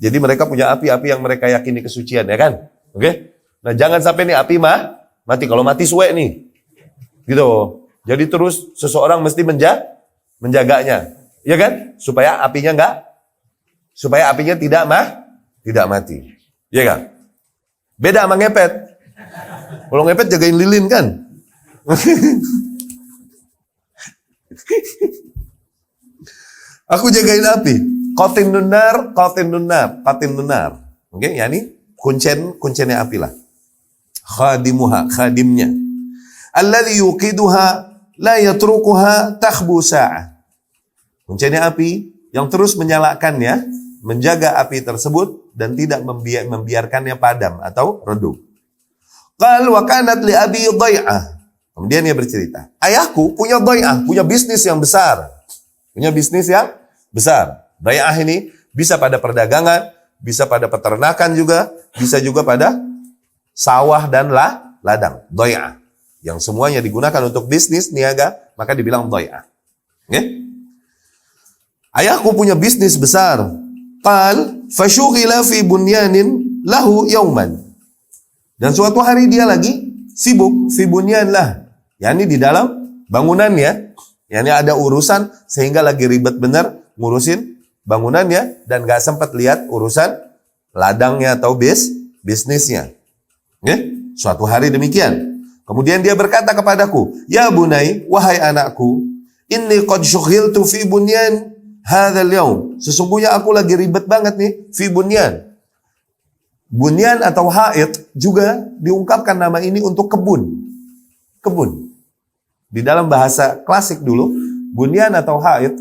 Jadi mereka punya api-api yang mereka yakini kesucian, ya kan? Oke? Okay? Nah, jangan sampai nih api mati. Kalau mati suwe nih. Gitu. Jadi terus seseorang mesti menjaganya. Ya kan? Supaya apinya tidak mati. Ya kan? Beda sama ngepet. Kalau ngepet jagain lilin kan? Aku jagain api. Qatin nunar. Oke, yani kuncennya api lah. Khadimnya. Alladhi yuqiduha la yatrukuha takhbu sa'ah. Kuncennya api yang terus menyalakannya, menjaga api tersebut dan tidak membiarkannya padam atau redup. Qal wa kanat li abi dhai'ah. Kemudian dia bercerita, ayahku punya dhai'ah, punya bisnis yang besar. Dhai'ah ini bisa pada perdagangan, bisa pada peternakan juga, bisa juga pada sawah dan ladang. Dhai'ah. Yang semuanya digunakan untuk bisnis, niaga, maka dibilang dhai'ah. Okay? Ayahku punya bisnis besar. Qal fashughila fi bunyanin lahu yauman. Dan suatu hari dia lagi sibuk fi bunyan lah. Yani di dalam bangunannya, yani ada urusan sehingga lagi ribet benar ngurusin bangunannya dan gak sempat lihat urusan ladangnya atau bisnisnya. Suatu hari demikian. Kemudian dia berkata kepadaku, ya bunai, wahai anakku, inni qad shughiltu fi bunyan hadzal yaum. Sesungguhnya aku lagi ribet banget nih fi bunyan. Bunyan atau haid juga diungkapkan nama ini untuk kebun. Di dalam bahasa klasik dulu, bunyan atau haid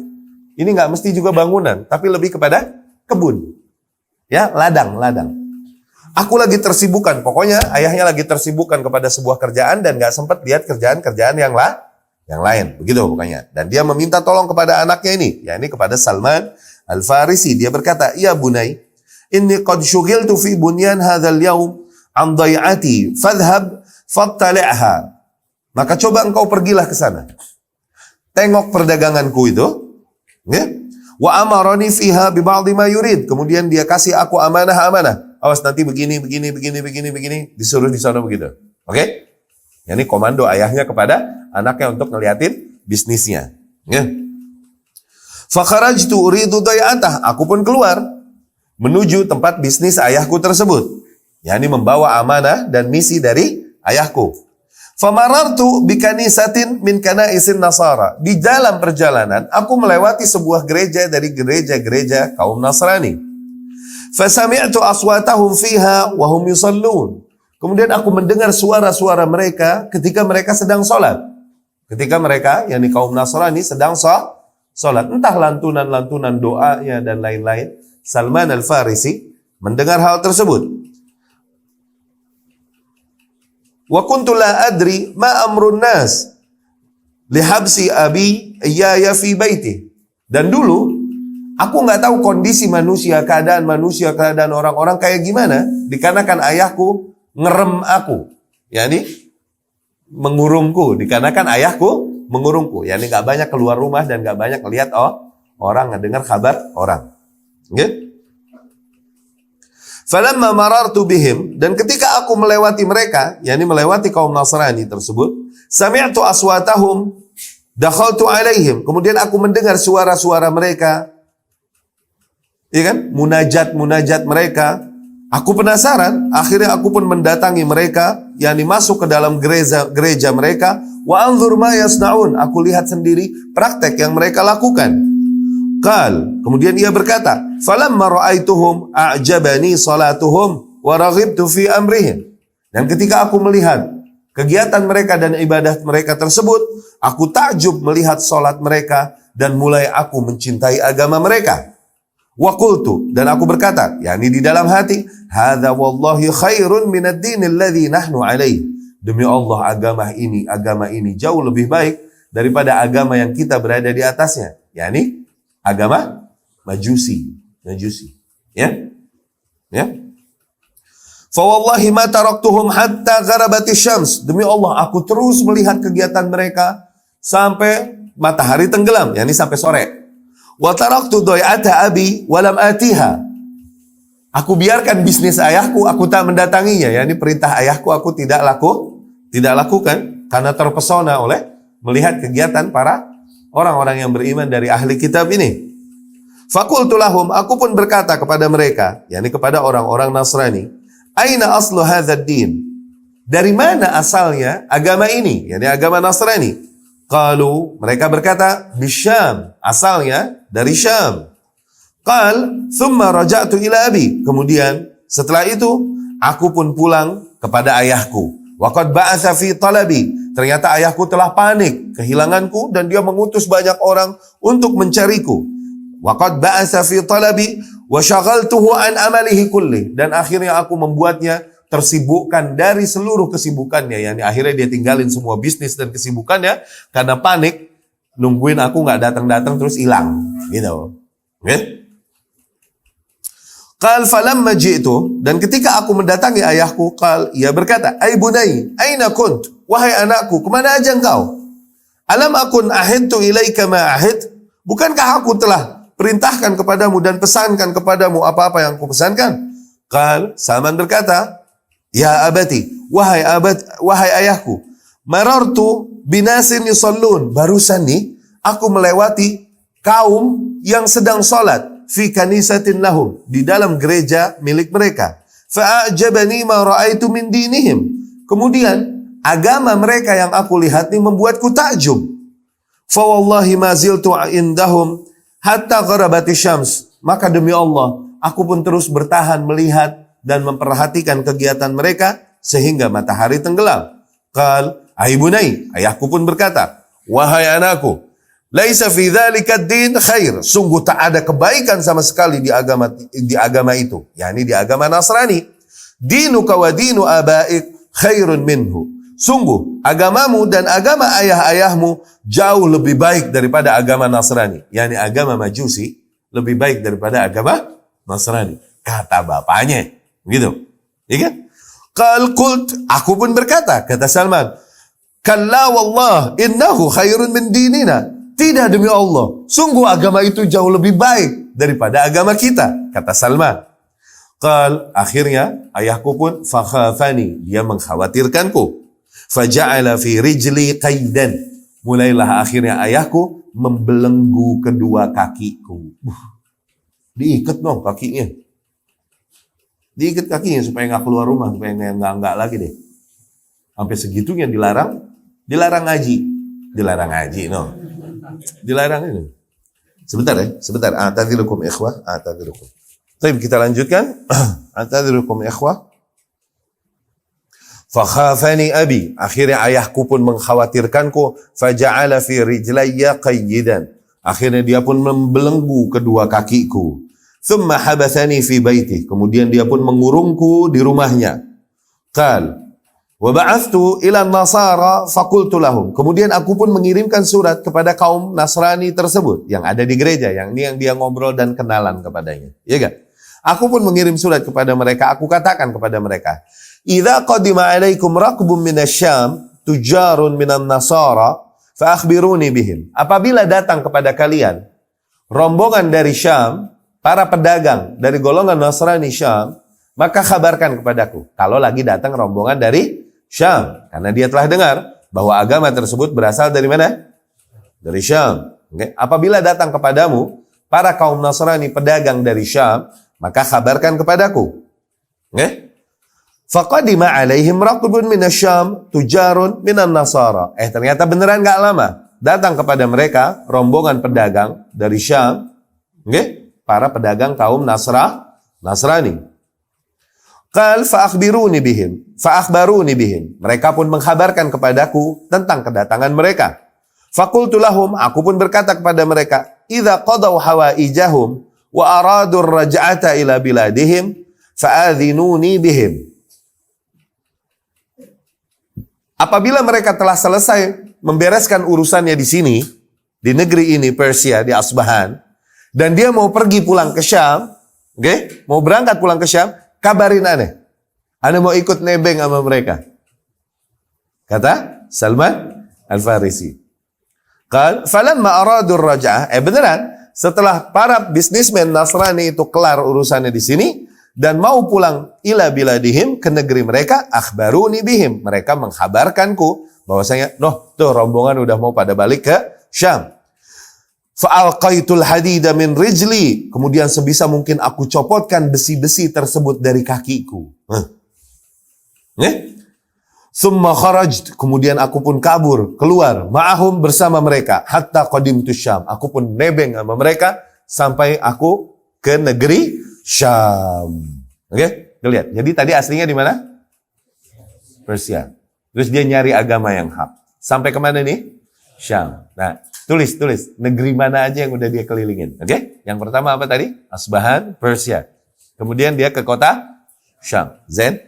ini nggak mesti juga bangunan, tapi lebih kepada kebun. Ya, ladang. Aku lagi tersibukkan, pokoknya ayahnya lagi tersibukkan kepada sebuah kerjaan dan nggak sempat lihat kerjaan-kerjaan yang lain. Begitu pokoknya. Dan dia meminta tolong kepada anaknya ini, yakni kepada Salman Al-Farisi. Dia berkata, "Ya bunai, inni qad shughiltu fi bunyan hadzal yaum an dhai'ati, fadhhab fattali'ha." Maka coba engkau pergilah ke sana. Tengok perdaganganku itu. Ya. Wa amarani fiha bi ba'dhi ma yurid. Kemudian dia kasih aku amanah-amanah. Awas nanti begini. Disuruh di sana begitu. Oke? Yani komando ayahnya kepada anaknya untuk ngeliatin bisnisnya. Ya. Fakharajtu uridu dayatah. Aku pun keluar menuju tempat bisnis ayahku tersebut. Yani membawa amanah dan misi dari ayahku. Famarartu bikanisatin min kanaisin nasara. Di dalam perjalanan, aku melewati sebuah gereja dari gereja-gereja kaum Nasrani. Fasami'tu aswatahum fiha wa hum yusallun. Kemudian aku mendengar suara-suara mereka ketika mereka sedang sholat. Ketika mereka, yakni kaum Nasrani, sedang sholat. Entah lantunan-lantunan doanya dan lain-lain. Salman Al-Farisi mendengar hal tersebut. Wa kuntu la adri ma amrun nas lihabsi abi iyaya fi baiti. Dan dulu aku nggak tahu kondisi manusia, keadaan orang-orang kayak gimana dikarenakan ayahku ngerem aku, yakni mengurungku, dikarenakan ayahku mengurungku, yakni nggak banyak keluar rumah dan nggak banyak lihat orang, ngedengar kabar orang. Okay? Falamma marartu bihim, dan ketika aku melewati mereka, yakni melewati kaum Nasrani tersebut, sami'tu aswatahum, dakhaltu alaihim. Kemudian aku mendengar suara-suara mereka, ya kan? Munajat mereka. Aku penasaran, akhirnya aku pun mendatangi mereka, yakni masuk ke dalam gereja mereka, wa anzur ma yasnaun. Aku lihat sendiri praktek yang mereka lakukan. Kemudian ia berkata, falamma ra'aituhum a'jabani salatuhum wa raghibtu fi amrihim. Dan ketika aku melihat kegiatan mereka dan ibadah mereka tersebut, aku takjub melihat salat mereka dan mulai aku mencintai agama mereka. Wa qultu, dan aku berkata, yakni di dalam hati, hadza wallahi khairun minad dinil ladzi nahnu alaihi. Demi Allah, agama ini jauh lebih baik daripada agama yang kita berada di atasnya, yakni agama Majusi. Ya. Fa wallahi ma taraktuhum hatta gharabatis syams. Demi Allah, aku terus melihat kegiatan mereka sampai matahari tenggelam, yakni sampai sore. Wa taraktu dai'ata abi wa lam atiha. Aku biarkan bisnis ayahku, aku tak mendatanginya, yakni perintah ayahku aku tidak lakukan karena terpesona oleh melihat kegiatan para orang-orang yang beriman dari ahli kitab ini. Faqultu lahum, aku pun berkata kepada mereka, yakni kepada orang-orang Nasrani, aina aslu hadzal din? Dari mana asalnya agama ini, yakni agama Nasrani? Qalu, mereka berkata, bisyam, asalnya dari Syam. Qal, thumma raja'tu ila abi. Kemudian setelah itu aku pun pulang kepada ayahku. Wa qad ba'atha fi talabi. Ternyata ayahku telah panik kehilanganku dan dia mengutus banyak orang untuk mencariku. Wa qad ba'atha fi talabi wa syaghaltuhu an amalihi kulli. Dan akhirnya aku membuatnya tersibukkan dari seluruh kesibukannya. Yani akhirnya dia tinggalin semua bisnis dan kesibukannya karena panik nungguin aku nggak datang-datang terus hilang. Gitu. Okay? Qal falamma ji'tu, dan ketika aku mendatangi ayahku, ia berkata, "Ai bunai, aina kunt? Wahai anakku, kemana aja engkau? Alam akun ahidtu ilaika ma ahid? Bukankah aku telah perintahkan kepadamu dan pesankan kepadamu apa-apa yang aku pesankan?" Salman berkata, "Ya abati, wahai ayahku, marartu binasin yusallun." Barusan nih aku melewati kaum yang sedang salat fi kanisatin lahum, di dalam gereja milik mereka. Fa'ajabani ma ra'aitu min dinihim. Kemudian agama mereka yang aku lihat ini membuatku takjub. Fa wallahi ma ziltu indahum hatta gharabati syams. Maka demi Allah, aku pun terus bertahan melihat dan memperhatikan kegiatan mereka sehingga matahari tenggelam. Ai bunai, ayahku pun berkata, wahai anakku, laisa fi dzalika ad-din khair. Sungguh tak ada kebaikan sama sekali di agama itu, yakni di agama Nasrani. Dinuka wa dinu abaik khairun minhu. Sungguh agamamu dan agama ayah-ayahmu jauh lebih baik daripada agama Nasrani, yakni agama Majusi lebih baik daripada agama Nasrani, kata bapaknya. Gitu. Ya kan? Qult, aku pun berkata, kata Salman, kalla wallah innahu khairun min dinina. Tidak demi Allah, sungguh agama itu jauh lebih baik daripada agama kita, kata Salman. Akhirnya ayahku pun fakhafani, dia mengkhawatirkanku. Faja'ala fi rijli qaidan. Mulailah akhirnya ayahku membelenggu kedua kakiku. Diikat dong kakinya. Diikat kakinya supaya nggak keluar rumah, supaya nggak lagi deh. Sampai segitunya dilarang ngaji. Dilarang ngaji, no. Dilarang ini. Sebentar ya, sebentar. A'tadirukum ikhwah, a'tadirukum. Baik, kita lanjutkan. A'tadirukum ikhwah. Fakhafani abi, akhirnya ayahku pun mengkhawatirkanku. Faja'ala fi rijlayya qayyidan, akhirnya dia pun membelenggu kedua kakiku. Thumma habathani fi baiti, kemudian dia pun mengurungku di rumahnya. Qal wa ba'athtu ila nasara faqultu lahum, kemudian aku pun mengirimkan surat kepada kaum Nasrani tersebut yang ada di gereja, yang ini yang dia ngobrol dan kenalan kepadanya, ya enggak? Aku pun mengirim surat kepada mereka, aku katakan kepada mereka, idza qadima alaikum raqbun minasyam tujarun minan nasara fa akhbiruni bihim. Apabila datang kepada kalian rombongan dari Syam, para pedagang dari golongan Nasrani Syam, maka kabarkan kepadaku kalau lagi datang rombongan dari Syam, karena dia telah dengar bahwa agama tersebut berasal dari mana? Dari Syam. Okay? Apabila datang kepadamu para kaum Nasrani pedagang dari Syam, maka kabarkan kepadaku. Okay? Faqadima alaihim raqbun minasyam tujarun minan nasara. Ternyata beneran gak lama datang kepada mereka rombongan pedagang dari Syam, okay? Para pedagang kaum Nasrani. Qal fa'akhbaruni bihim. Mereka pun mengkhabarkan kepadaku tentang kedatangan mereka. Faqultu lahum, aku pun berkata kepada mereka, idza qadaw hawaijahum wa aradu ar-raj'ata ila biladihim fa'adhinuni bihim. Apabila mereka telah selesai membereskan urusannya di sini, di negeri ini, Persia, di Asbahan, dan dia mau pergi pulang ke Syam, okay? Mau berangkat pulang ke Syam, kabarin aneh. Aneh mau ikut nebeng sama mereka. Kata Salman Al-Farisi. Qal falamma aradu ar-raj'ah, beneran, setelah para bisnismen Nasrani itu kelar urusannya di sini dan mau pulang ila biladihim, ke negeri mereka, akhbaruni bihim, mereka mengkhabarkanku bahwasanya tuh rombongan udah mau pada balik ke Syam. Fa'alqaitul hadida min rijli, kemudian sebisa mungkin aku copotkan besi-besi tersebut dari kakiku. Summa kharajt, kemudian aku pun kabur, keluar, ma'ahum, bersama mereka, hatta qadimtu Syam, aku pun nebeng sama mereka sampai aku ke negeri Syam. Oke, lihat. Jadi tadi aslinya di mana? Persia. Terus dia nyari agama yang hak. Sampai kemana nih? Syam. Nah, tulis negeri mana aja yang udah dia kelilingin. Oke? Yang pertama apa tadi? Asbahan, Persia. Kemudian dia ke kota Syam. Zen.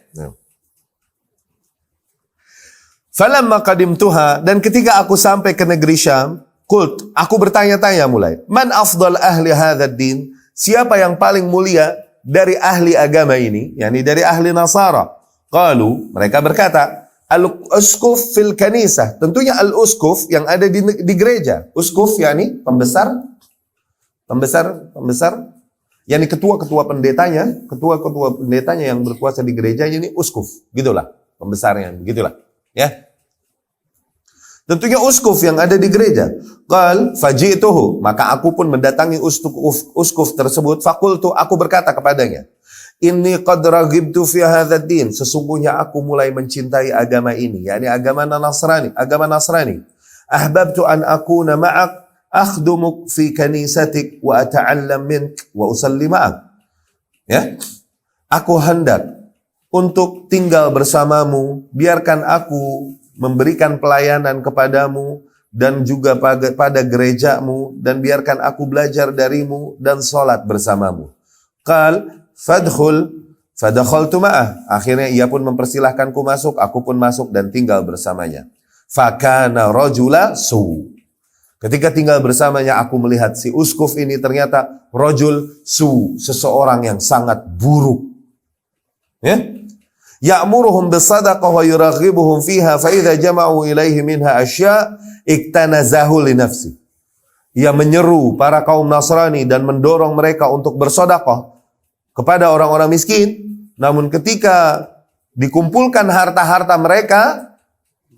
Falamma qadimtuha, dan ketika aku sampai ke negeri Syam, kult, aku bertanya-tanya mulai, man afdal ahli hadzal din? Siapa yang paling mulia dari ahli agama ini? Yani dari ahli Nasara. Qalu, mereka berkata, al-uskuf fil kanisah. Tentunya al-uskuf yang ada di gereja. Uskuf yani pembesar, yani ketua-ketua pendetanya yang berkuasa di gereja ini uskuf, gitulah pembesarnya, begitulah, ya. Tentunya uskuf yang ada di gereja. Qal faji'tuhu, maka aku pun mendatangi uskuf tersebut. Faqultu, aku berkata kepadanya, inni qad raghibtu fi hadzal din, sesungguhnya aku mulai mencintai agama ini, yakni agama Nasrani. Ahbabtu an akuna ma'ak akhdumuk fi kanisatik wa ata'allam mink wa usalli ma'ak. Ya. Aku hendak untuk tinggal bersamamu, biarkan aku memberikan pelayanan kepadamu dan juga pada gerejamu, dan biarkan aku belajar darimu dan sholat bersamamu. Qal fadakhaltu ma'ah. Akhirnya ia pun mempersilahkanku masuk, aku pun masuk dan tinggal bersamanya. Fakana rajula su. Ketika tinggal bersamanya, aku melihat si uskuf ini ternyata rajul su, seseorang yang sangat buruk. Ya? Ya'muruhum bisadaqah wa yuraghibuhum fiha fa idza jama'u ilaihi minha asya' iktanazahu li nafsi. ia menyeru para kaum Nasrani dan mendorong mereka untuk bersedekah kepada orang-orang miskin. Namun ketika dikumpulkan harta-harta mereka,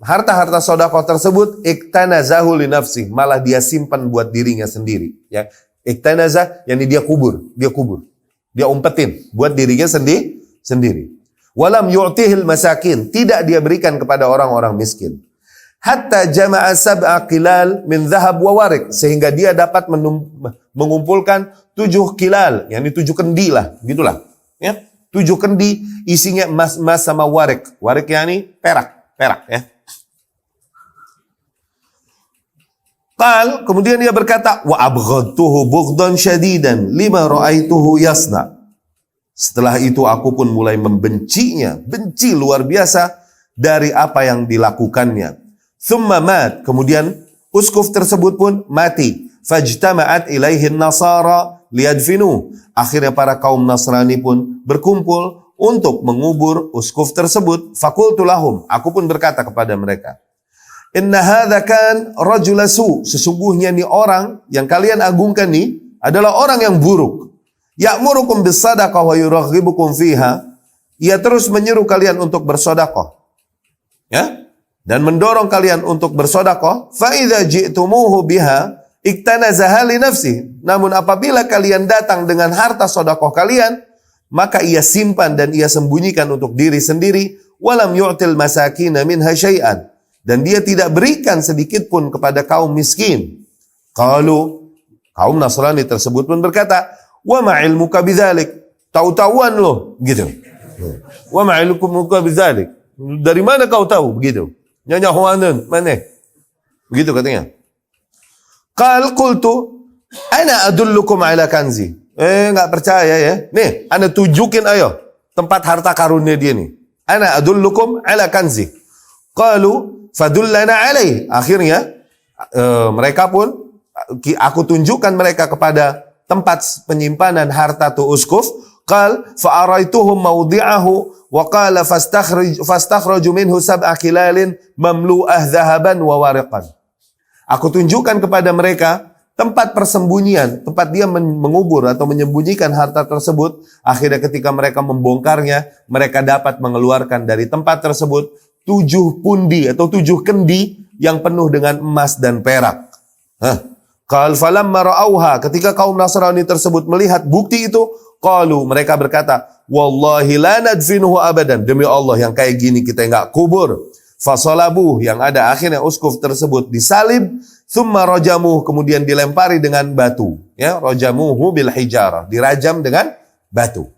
harta-harta sedekah tersebut, iktanazahu li nafsih, malah dia simpan buat dirinya sendiri. Ya, iktanazah, yakni dia kubur, dia umpetin buat dirinya sendiri. Walam yu'tihil masakin, tidak dia berikan kepada orang-orang miskin. Hatta jama'a sab'a qilal min dhahab wa warik, sehingga dia dapat mengumpulkan 7 kilal, yakni 7 kendi lah, gitulah. Ya, 7 kendi isinya emas sama warik. Warik yakni perak ya. Qal, kemudian dia berkata, wa abghadtuhu bughdan syadidan lima ra'aituhu yasna. Setelah itu aku pun mulai membencinya, benci luar biasa dari apa yang dilakukannya. Thumma mat, kemudian uskuf tersebut pun mati. Fajtama'at ilaihin nasara liyadfinu. Akhirnya para kaum Nasrani pun berkumpul untuk mengubur uskuf tersebut. Fakultu lahum, aku pun berkata kepada mereka, inna hadza kan rajulasu, sesungguhnya nih orang yang kalian agungkan nih adalah orang yang buruk. Ya'murukum bis-shadaqah wa yuraghibukum fiha. Ia terus menyeru kalian untuk bersedekah. Ya? Dan mendorong kalian untuk bersedekah. Fa idza ji'tumuhu biha iktanazaha li nafsihi. Namun apabila kalian datang dengan harta sedekah kalian, maka ia simpan dan ia sembunyikan untuk diri sendiri. Walam yu'til masakina minha syai'an. Dan dia tidak berikan sedikit pun kepada kaum miskin. Qalu, kaum Nasrani tersebut pun berkata, wa ma ilmuka bidzalik, tahu-tahuan loh, gitu. Wa ma ilmuka bidzalik, dari mana kau tahu begitu? Nyonya Huanen, mana? Begitu katanya. Qal qultu ana adullukum ala kanzi. Enggak percaya ya. Nih, ana tunjukin ayo tempat harta karunnya dia nih. Ana adullukum ala kanzi. Qalu fadullana alai. Akhirnya mereka pun, aku tunjukkan mereka kepada tempat penyimpanan harta tu uskuf. Qal fa'araituhum mawdi'ahu wa qala fastakhraju minhu sab'a kilalin mamlu'ah dhahaban wa wariqan. Aku tunjukkan kepada mereka tempat persembunyian, tempat dia mengubur atau menyembunyikan harta tersebut. Akhirnya ketika mereka membongkarnya, mereka dapat mengeluarkan dari tempat tersebut 7 pundi atau 7 kendi yang penuh dengan emas dan perak. Qal falamma ra'auha, ketika kaum Nasrani tersebut melihat bukti itu, qalu, mereka berkata, wallahi la nadfinuhu abadan, demi Allah yang kayak gini kita enggak kubur. Fasalabuh, yang ada akhirnya uskuf tersebut disalib, thumma rajamuh, kemudian dilempari dengan batu, ya, rajamuhu bil hijarah, dirajam dengan batu.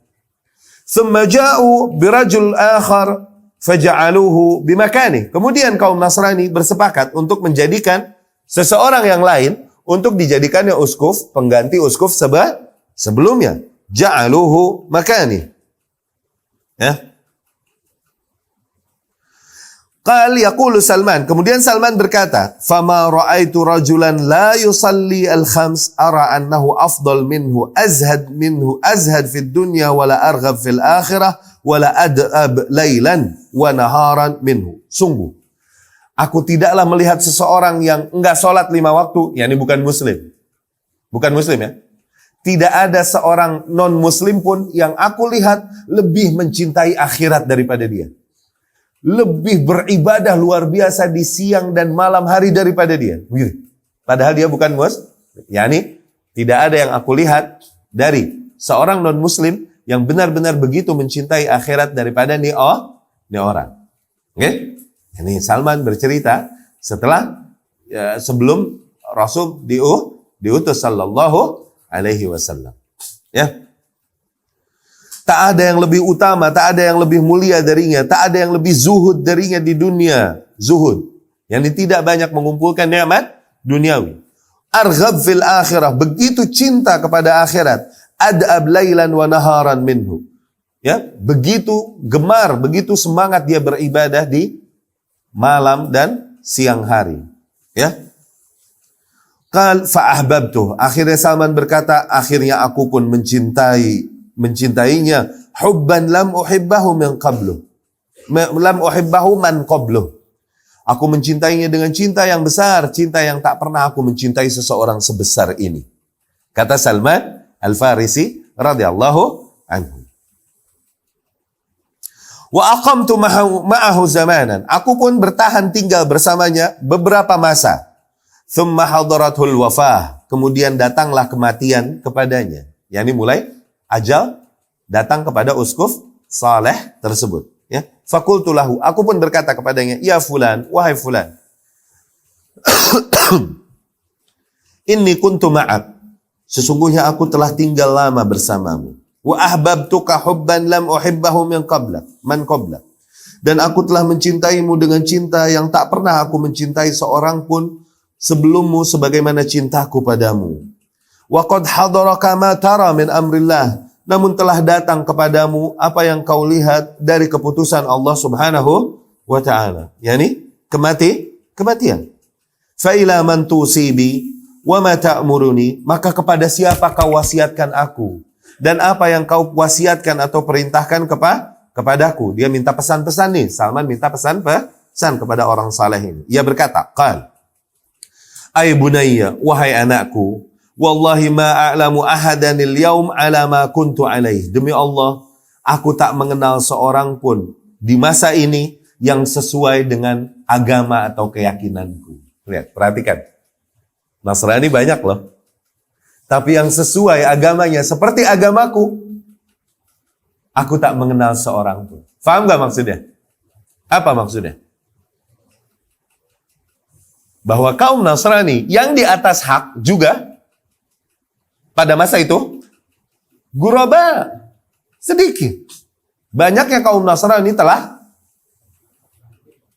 Thumma ja'u birajul akhar faja'aluhu bimakani. Kemudian kaum Nasrani bersepakat untuk menjadikan seseorang yang lain untuk dijadikannya uskuf, pengganti uskuf sebelumnya. Ja'aluhu makani. Ya. Qal yaqulu Salman, kemudian Salman berkata, "Fama ra'aitu rajulan la yusalli al-khams ara annahu afdal minhu azhad fid dunya wala arghab fil akhirah wala adab lailan wa naharan minhu." Sungguh, aku tidaklah melihat seseorang yang enggak sholat 5 waktu, yakni bukan muslim. Bukan muslim ya. Tidak ada seorang non-muslim pun yang aku lihat lebih mencintai akhirat daripada dia. Lebih beribadah luar biasa di siang dan malam hari daripada dia. Padahal dia bukan muslim. Yani tidak ada yang aku lihat dari seorang non-muslim yang benar-benar begitu mencintai akhirat daripada ini orang. Oke? Ini Salman bercerita setelah sebelum Rasul diutus sallallahu alaihi wasallam. Ya. Tak ada yang lebih utama, tak ada yang lebih mulia darinya, tak ada yang lebih zuhud darinya di dunia. Zuhud, yang tidak banyak mengumpulkan nikmat duniawi. Arghab fil akhirah, begitu cinta kepada akhirat. Ad'ab lailan wa naharan minhu. Ya, begitu gemar, begitu semangat dia beribadah di malam dan siang hari. Ya. Qal fa'ahbabtuh. Akhirnya Salman berkata, akhirnya aku pun mencintainya. Hubban lam uhibbahu min qablu. Lam uhibbahu man qablu. Aku mencintainya dengan cinta yang besar, cinta yang tak pernah aku mencintai seseorang sebesar ini. Kata Salman Al-Farisi radhiyallahu anhu. Wa aqamtu ma'ahu zamanan. Aku pun bertahan tinggal bersamanya beberapa masa. Thumma hadaratul wafah. Kemudian datanglah kematian kepadanya. Yani mulai ajal datang kepada uskuf saleh tersebut. Ya, fakultu lahu, aku pun berkata kepadanya, ya fulan, wahai fulan, inni kuntu ma'ak, sesungguhnya aku telah tinggal lama bersamamu. Wa ahbabtuka hubban lam uhibbahu man qablak. Dan aku telah mencintaimu dengan cinta yang tak pernah aku mencintai seorang pun sebelummu sebagaimana cintaku padamu. Wa qad hadaraka ma tara min amrillah. Namun telah datang kepadamu apa yang kau lihat dari keputusan Allah Subhanahu wa ta'ala. Yani kematian. Fa ila man tusibi wa ma ta'muruni, maka kepada siapa kau wasiatkan aku dan apa yang kau wasiatkan atau perintahkan kepadaku. Dia minta pesan-pesan nih. Salman minta pesan kepada orang saleh ini. Ia berkata, qal, ay bunayya, wahai anakku, wallahi ma a'lamu ahadanil yaum ala ma kuntu alaih. Demi Allah, aku tak mengenal seorang pun di masa ini yang sesuai dengan agama atau keyakinanku. Lihat, perhatikan. Nasrani banyak loh. Tapi yang sesuai agamanya seperti agamaku, aku tak mengenal seorang pun. Faham gak maksudnya? Apa maksudnya? Bahwa kaum Nasrani yang di atas hak juga pada masa itu guraba, sedikit. Banyaknya kaum Nasrani telah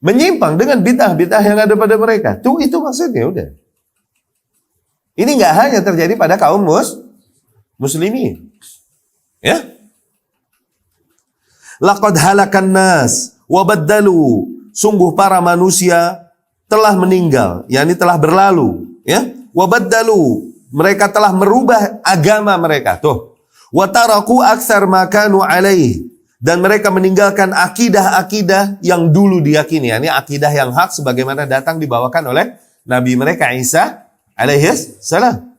menyimpang dengan bid'ah-bid'ah yang ada pada mereka. Itu maksudnya udah. Ini nggak hanya terjadi pada kaum muslimin. Ya. Laqad halakan nas wa baddalu. Sungguh para manusia telah meninggal, yakni telah berlalu, ya. Wa baddalu. Mereka telah merubah agama mereka. Tuh. Wa taraku aktsar ma kanu alaih. Dan mereka meninggalkan akidah-akidah yang dulu diyakini. Yani akidah yang hak sebagaimana datang dibawakan oleh Nabi mereka Isa alaihis salam.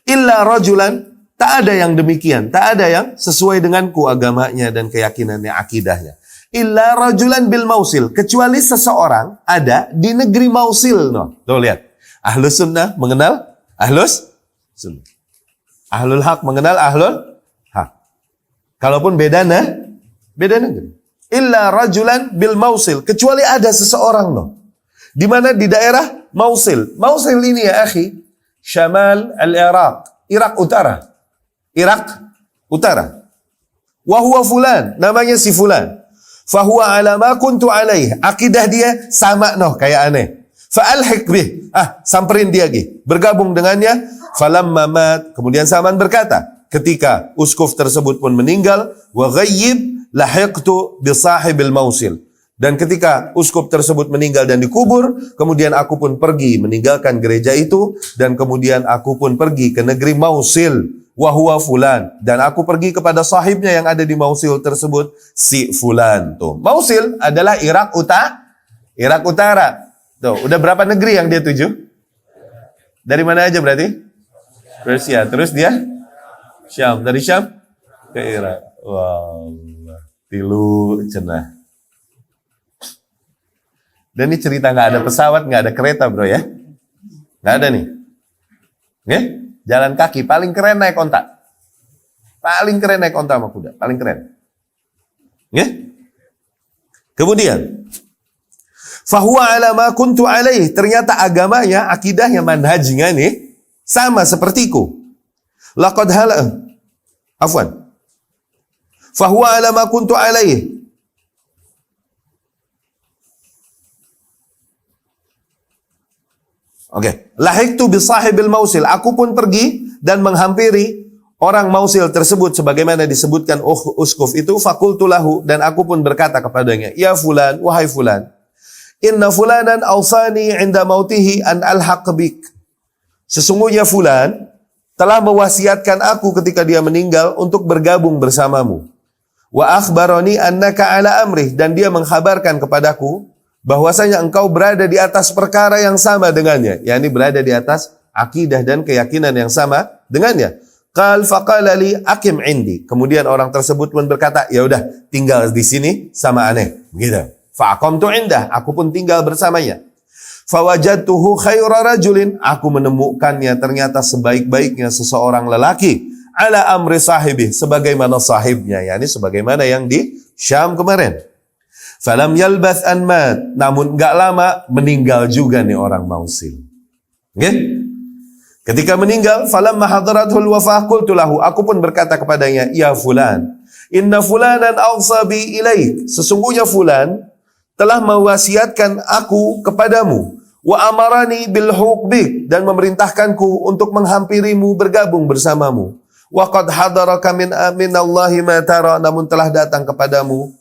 Illa rajulan, tak ada yang demikian. Tak ada yang sesuai denganku agamanya dan keyakinannya, akidahnya. Illa rajulan bil Mausil. Kecuali seseorang ada di negeri Mausil. No. Tuh lihat. Ahlus sunnah mengenal ahlus sunnah. Ahlul haq mengenal ahlul haq. Kalaupun beda negeri. Illa rajulan bil Mausil. Kecuali ada seseorang no. Di mana di daerah Mausil. Mausil ini ya akhi, Syamal al-Iraq. Irak utara. Irak utara. Wa huwa fulan. Namanya si fulan. Fahuwa ala ma kuntu alaih. Akidah dia sama noh kayak aneh. Fa'alhik bih. Samperin dia lagi. Bergabung dengannya. Falamma mat. Kemudian Salman berkata, ketika uskuf tersebut pun meninggal, wa ghayyib lahiqtu bi sahibil Mausil. Dan ketika uskup tersebut meninggal dan dikubur, kemudian aku pun pergi meninggalkan gereja itu, dan kemudian aku pun pergi ke negeri Mausil, wa huwa fulan, dan aku pergi kepada sahibnya yang ada di Mausil tersebut, si fulan. Tuh, Mausil adalah Irak utara. Tuh, udah berapa negeri yang dia tuju? Dari mana aja berarti? Persia. Terus dia Syam. Dari Syam ke Irak. Wow, tilu cenah. Dan ini cerita nggak ada pesawat, nggak ada kereta bro ya. Nggak ada nih. Jalan kaki, paling keren naik onta. Paling keren naik onta sama kuda, paling keren. Kemudian, fahuwa ala ma kuntu alaih. Ternyata agamanya, akidahnya, manhajnya nih sama sepertiku. Laqad afwan. Fahuwa ala ma kuntu alaih. Oke, lahiktu bi sahibil Mausil. Aku pun pergi dan menghampiri orang Mausil tersebut sebagaimana disebutkan uskuf itu. Fakultu lahu, dan aku pun berkata kepadanya, ya fulan, wahai fulan, inna fulanan awsani inda mautihi an alhaq bik. Sesungguhnya fulan telah mewasiatkan aku ketika dia meninggal untuk bergabung bersamamu. Wa akhbarani annaka ala amrih, dan dia menghabarkan kepadaku bahwasanya engkau berada di atas perkara yang sama dengannya, yakni berada di atas akidah dan keyakinan yang sama dengannya. Qal faqala li akim indi. Kemudian orang tersebut pun berkata, ya udah tinggal di sini sama aneh. Begitu. Fa aqamtu indah, aku pun tinggal bersamanya. Fawajadtuhu khaira rajulin, aku menemukannya ternyata sebaik-baiknya seseorang lelaki. Ala amri sahibi, sebagaimana sahibnya, yakni sebagaimana yang di Syam kemarin. Falam yalbath an mat, namun enggak lama meninggal juga nih orang Mausil. Okay? Ketika meninggal, falamma hadaratul wafah qultu lahu, aku pun berkata kepadanya, ya fulan, inna fulanan awsa bi ilaik, sesungguhnya fulan telah mewasiatkan aku kepadamu, wa amarani bil huqbik, dan memerintahkanku untuk menghampirimu bergabung bersamamu. Wa qad hadaraka min Allahi ma tara, namun telah datang kepadamu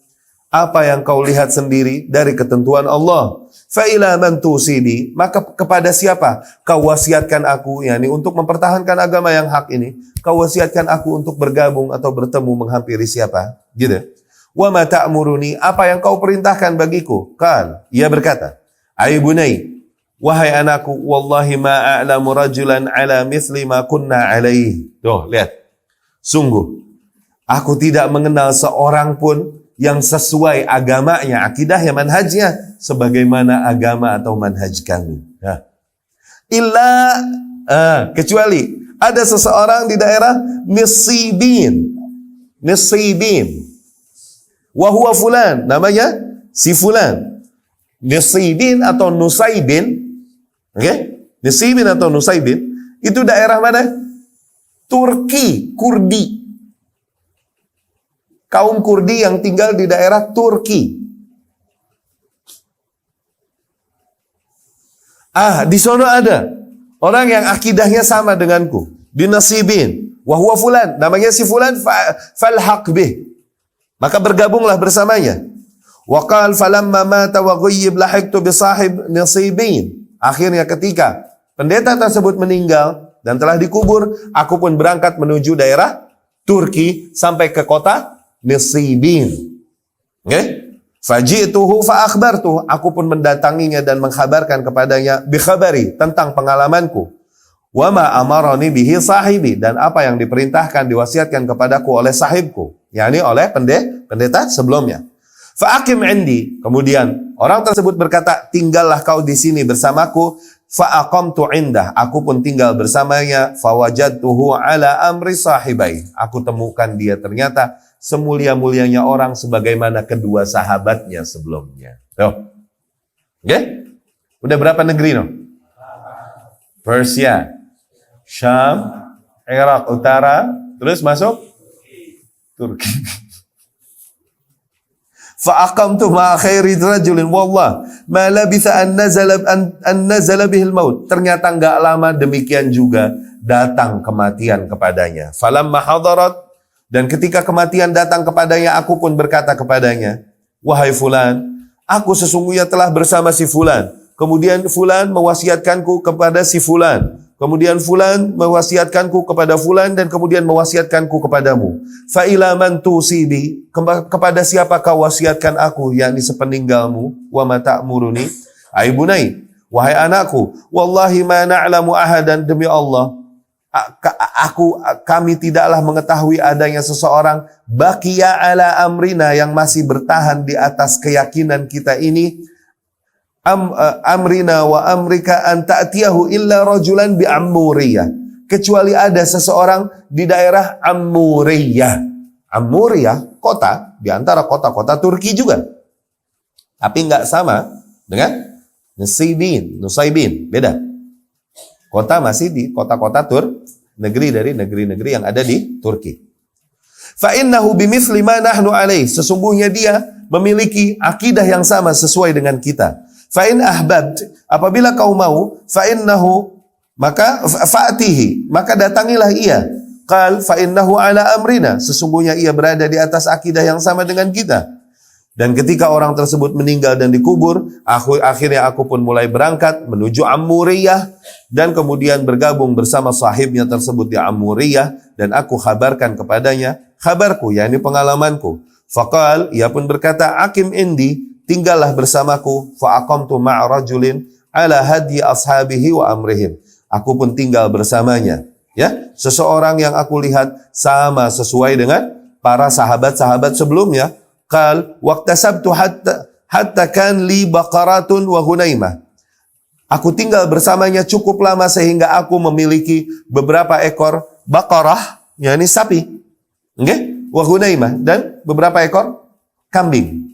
apa yang kau lihat sendiri dari ketentuan Allah. Fa ila man tusidi, maka kepada siapa kau wasiatkan aku, yakni untuk mempertahankan agama yang hak ini, kau wasiatkan aku untuk bergabung atau bertemu menghampiri siapa? Gitu. Wa ma ta'muruni, apa yang kau perintahkan bagiku? Qal, ia berkata, ay bunai, wahai anakku, wallahi ma a'lamu rajulan ala mithli ma kunna alaihi. Tuh, lihat. Sungguh, aku tidak mengenal seorang pun yang sesuai agamanya, akidahnya, manhajnya, sebagaimana agama atau manhaj kami. Nah. Kecuali ada seseorang di daerah Nisibin. Wahuwa fulan, namanya si fulan. Nisibin atau Nusaibin, okay? Nisibin atau Nusaibin, itu daerah mana? Turki, Kurdi. Kaum Kurdi yang tinggal di daerah Turki. Di sana ada orang yang akidahnya sama denganku. Di Nasibin. Wahuwa fulan. Namanya si fulan. Falhaq bih. Maka bergabunglah bersamanya. Waqal falamma mata wa ghayyib lahiktu bisahib Nasibin. Akhirnya ketika pendeta tersebut meninggal dan telah dikubur, aku pun berangkat menuju daerah Turki sampai ke kota Nisibin. Okay? Faji'tuhu fa akhbartuhu, aku pun mendatanginya dan mengkhabarkan kepadanya bi khabari, tentang pengalamanku. Wa ma amarani bihi sahibi, dan apa yang diperintahkan diwasiatkan kepadaku oleh sahibku, yakni oleh pendeta sebelumnya. Fa aqim indi, kemudian orang tersebut berkata, tinggallah kau di sini bersamaku. Fa aqamtu indah, aku pun tinggal bersamanya. Fa wajadtuhu ala amri sahibai, aku temukan dia ternyata semulia-mulianya orang sebagaimana kedua sahabatnya sebelumnya. Tuh. Oke? Udah berapa negeri no? Persia, Syam, Irak Utara, terus masuk Turki. Fa aqamtu ma khairi rajulin wallah ma labitha an nazala bihil maut. Ternyata enggak lama demikian juga datang kematian kepadanya. Falamma hadarat, dan ketika kematian datang kepadanya, aku pun berkata kepadanya, wahai fulan, aku sesungguhnya telah bersama si fulan. Kemudian fulan mewasiatkanku kepada si fulan. Kemudian fulan mewasiatkanku kepada fulan, dan kemudian mewasiatkanku kepadamu. Fa ila man tusibi, kepada siapa kau wasiatkan aku, yakni sepeninggalmu. Wa ma ta'muruni, ay bunai, wahai anakku, wallahi ma na'lamu ahadan, demi Allah, kami tidaklah mengetahui adanya seseorang baqiya ala amrina, yang masih bertahan di atas keyakinan kita ini, amrina wa amrika an ta'tiyahu illa rajulan bi Ammuriyah, kecuali ada seseorang di daerah Ammuriyah. Ammuriyah kota di antara kota-kota Turki juga, tapi nggak sama dengan Nusaibin, beda. Kota masih di kota-kota negeri dari negeri-negeri yang ada di Turki. Fa innahu bimithli ma nahnu alaih, sesungguhnya dia memiliki akidah yang sama sesuai dengan kita. Fa in ahbabt, apabila kau mau, fa innahu, maka fa'tihi, maka datangilah ia. Qal fa innahu ala amrina, sesungguhnya ia berada di atas akidah yang sama dengan kita. Dan ketika orang tersebut meninggal dan dikubur, akhirnya aku pun mulai berangkat menuju Ammuriyah, dan kemudian bergabung bersama sahibnya tersebut di Ammuriyah, dan aku kabarkan kepadanya kabarku, yakni pengalamanku. Faqal, ia pun berkata, akim indi, tinggallah bersamaku, fa aqamtu ma'a rajulin ala hadi ashabihi wa amrihim. Aku pun tinggal bersamanya, ya, seseorang yang aku lihat sama sesuai dengan para sahabat-sahabat sebelumnya. Qal waqtasabtu hatta kan li baqaratun wa hunaimah. Aku tinggal bersamanya cukup lama sehingga aku memiliki beberapa ekor baqarah, yakni sapi, wa hunaimah, dan beberapa ekor kambing.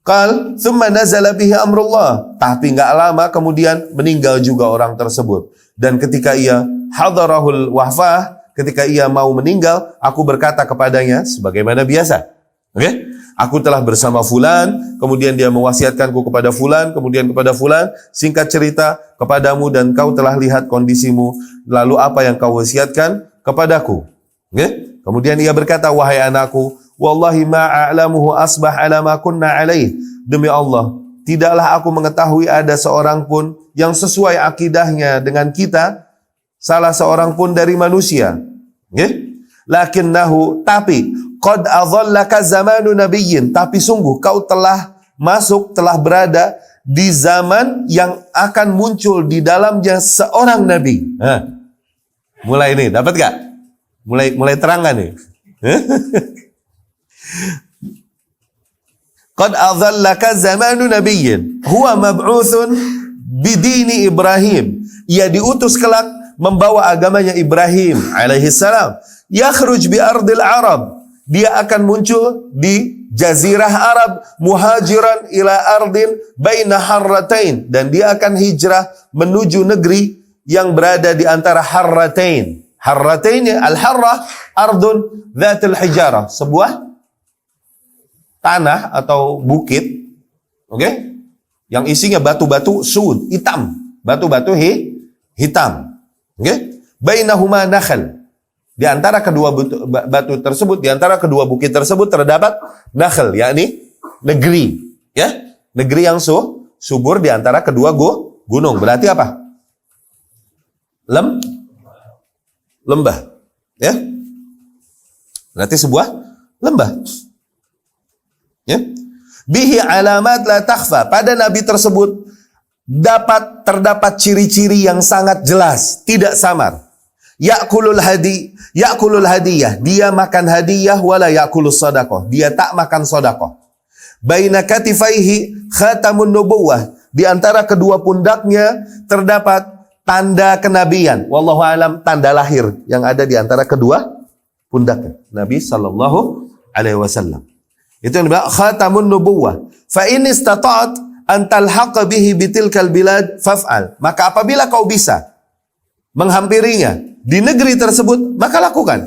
Qal thumma nazala bihi amrullah. Tapi enggak lama kemudian meninggal juga orang tersebut. Dan ketika ia hadarahul wafah, ketika ia mau meninggal, aku berkata kepadanya sebagaimana biasa. Aku telah bersama fulan, kemudian dia mewasiatkanku kepada fulan, kemudian kepada fulan, singkat cerita kepadamu dan kau telah lihat kondisimu, lalu apa yang kau wasiatkan kepadaku. Kemudian ia berkata, wahai anakku, wallahi ma'a'lamuhu asbah ala ma kunna alaih. Demi Allah, tidaklah aku mengetahui ada seorang pun yang sesuai akidahnya dengan kita, salah seorang pun dari manusia. Lakinnahu, tapi qad adhallaka zamanu nabiyyin, tapi sungguh kau telah masuk, telah berada di zaman yang akan muncul di dalamnya seorang nabi. Mulai nih, dapat gak? Mulai terang gak nih? Qad adhallaka zamanu nabiyyin huwa mab'utsun bidini Ibrahim. Ia diutus kelak membawa agamanya Ibrahim alaihi salam. Yakhruj bi ardil Arab. Dia akan muncul di jazirah Arab, muhajiran ila ardin baina harratain, dan dia akan hijrah menuju negeri yang berada di antara harratain. Harratain, al-harrah ardun dzatul hijarah, sebuah tanah atau bukit, yang isinya batu-batu sud, hitam, batu-batu hitam, bainahuma nakhal. Di antara kedua batu tersebut, di antara kedua bukit tersebut terdapat nakhl, yakni negeri, ya, negeri yang subur di antara kedua gunung. Berarti apa? Lembah, ya. Berarti sebuah lembah. Ya. Bihi alamat la takhfa. Pada nabi tersebut terdapat ciri-ciri yang sangat jelas, tidak samar. Ya'kulul hadiyah. Dia makan hadiyah wala ya'kulus sadaqah. Dia tak makan sedekah. Baina katifaihi khatamun nubuwah. Di antara kedua pundaknya terdapat tanda kenabian. Wallahu alam, tanda lahir yang ada di antara kedua pundaknya. Nabi sallallahu alaihi wasallam. Itu yang dibilang khatamun nubuwah. Fa in istata'at an talhaqa bihi bitilkal bilad faf'al. Maka apabila kau bisa menghampirinya di negeri tersebut, maka lakukan.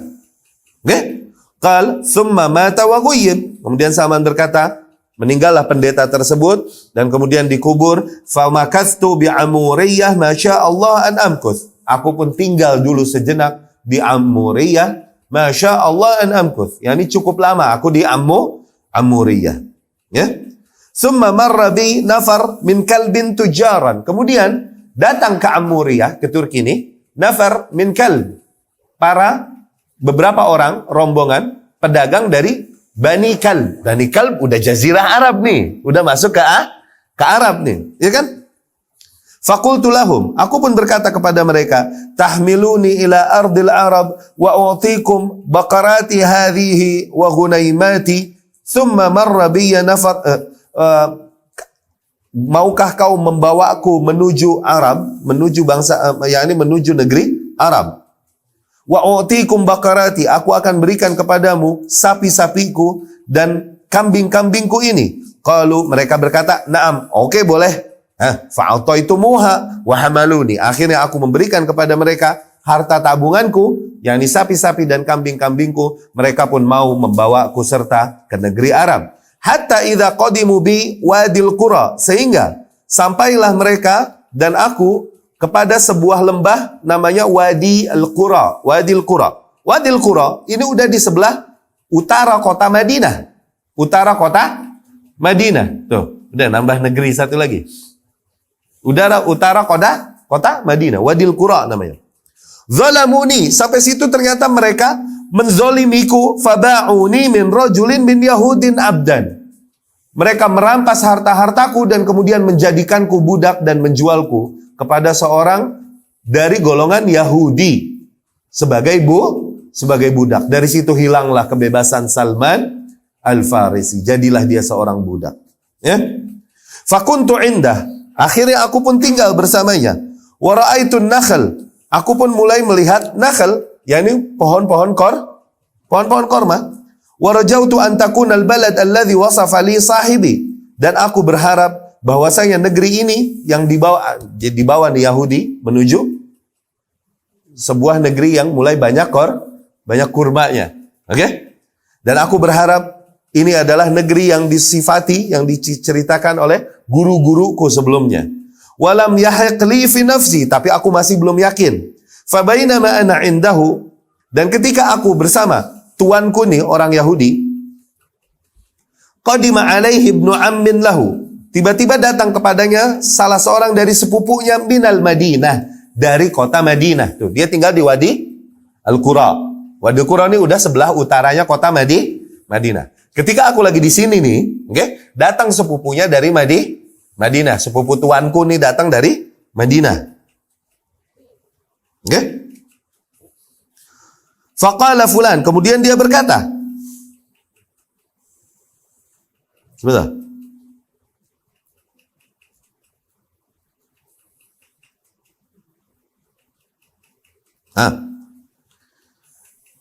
Qal thumma mata wa ghuyyib. Kemudian Salman berkata, meninggallah pendeta tersebut dan kemudian dikubur. Fa makastu bi Amuriyah ma syaa Allah an amkuth. Aku pun tinggal dulu sejenak di Amuriyah ma syaa Allah an amkuth. Yani cukup lama aku di Amuriyah. Ya. Thumma marra bi nafar min kalbin tujaran. Kemudian datang ke Amuriyah, ke Turki ini, nafar min kalb, beberapa orang, rombongan pedagang dari Bani Kalb. Bani Kalb udah jazirah Arab nih, udah masuk ke Arab nih, ya kan? Faqultu lahum, aku pun berkata kepada mereka, tahmiluni ila ardil Arab wa utikum baqarati hadhihi wa ghunaimati, thumma marra biya nafar. Maukah kau membawaku menuju Arab, menuju bangsa, yakni menuju negeri Arab? Wa utikum baqarati, aku akan berikan kepadamu sapi-sapiku dan kambing-kambingku ini. Qalu, mereka berkata, "Na'am, oke, boleh." Fa'ataitumuha wa hamaluni. Akhirnya aku memberikan kepada mereka harta tabunganku, yakni sapi-sapi dan kambing-kambingku. Mereka pun mau membawaku serta ke negeri Arab. Hatta idza qadimu bi wadil qura, sehingga sampailah mereka dan aku kepada sebuah lembah namanya Wadi al-Qura. Wadil Qura. Wadil Qura ini udah di sebelah utara kota Madinah. Utara kota Madinah. Tuh, udah nambah negeri satu lagi. Utara kota Madinah. Wadil Qura namanya. Zalamuni, sampai situ ternyata mereka menzolimiku. Faba'uni min rajulin min Yahudin abdan. Mereka merampas harta-hartaku dan kemudian menjadikanku budak dan menjualku kepada seorang dari golongan Yahudi sebagai budak. Dari situ hilanglah kebebasan Salman Al-Farisi. Jadilah dia seorang budak. Ya. Fakuntu indah. Akhirnya aku pun tinggal bersamanya. Wa ra'aitun nakhl. Aku pun mulai melihat nakhl, yakni pohon-pohon korma. Wa rajautu an takuna al-balad alladhi wasafa li sahibi. Dan aku berharap bahwasanya negeri ini yang dibawa nih Yahudi menuju sebuah negeri yang mulai banyak kurmanya. Oke? Dan aku berharap ini adalah negeri yang disifati, yang diceritakan oleh guru-guruku sebelumnya. Walam yahiq li fi nafsi, tapi aku masih belum yakin. Fa bainama ana indahu, dan ketika aku bersama tuanku nih orang Yahudi, qadima alaihi ibnu ammin lahu, tiba-tiba datang kepadanya salah seorang dari sepupunya minal Madinah, dari kota Madinah. Tuh, dia tinggal di Wadi Al-Qura. Wadi Al-Qura ini udah sebelah utaranya kota Madinah. Ketika aku lagi di sini nih, datang sepupunya dari Madinah. Sepupu tuanku nih datang dari Madinah. Faqala fulan, kemudian dia berkata, sebentar.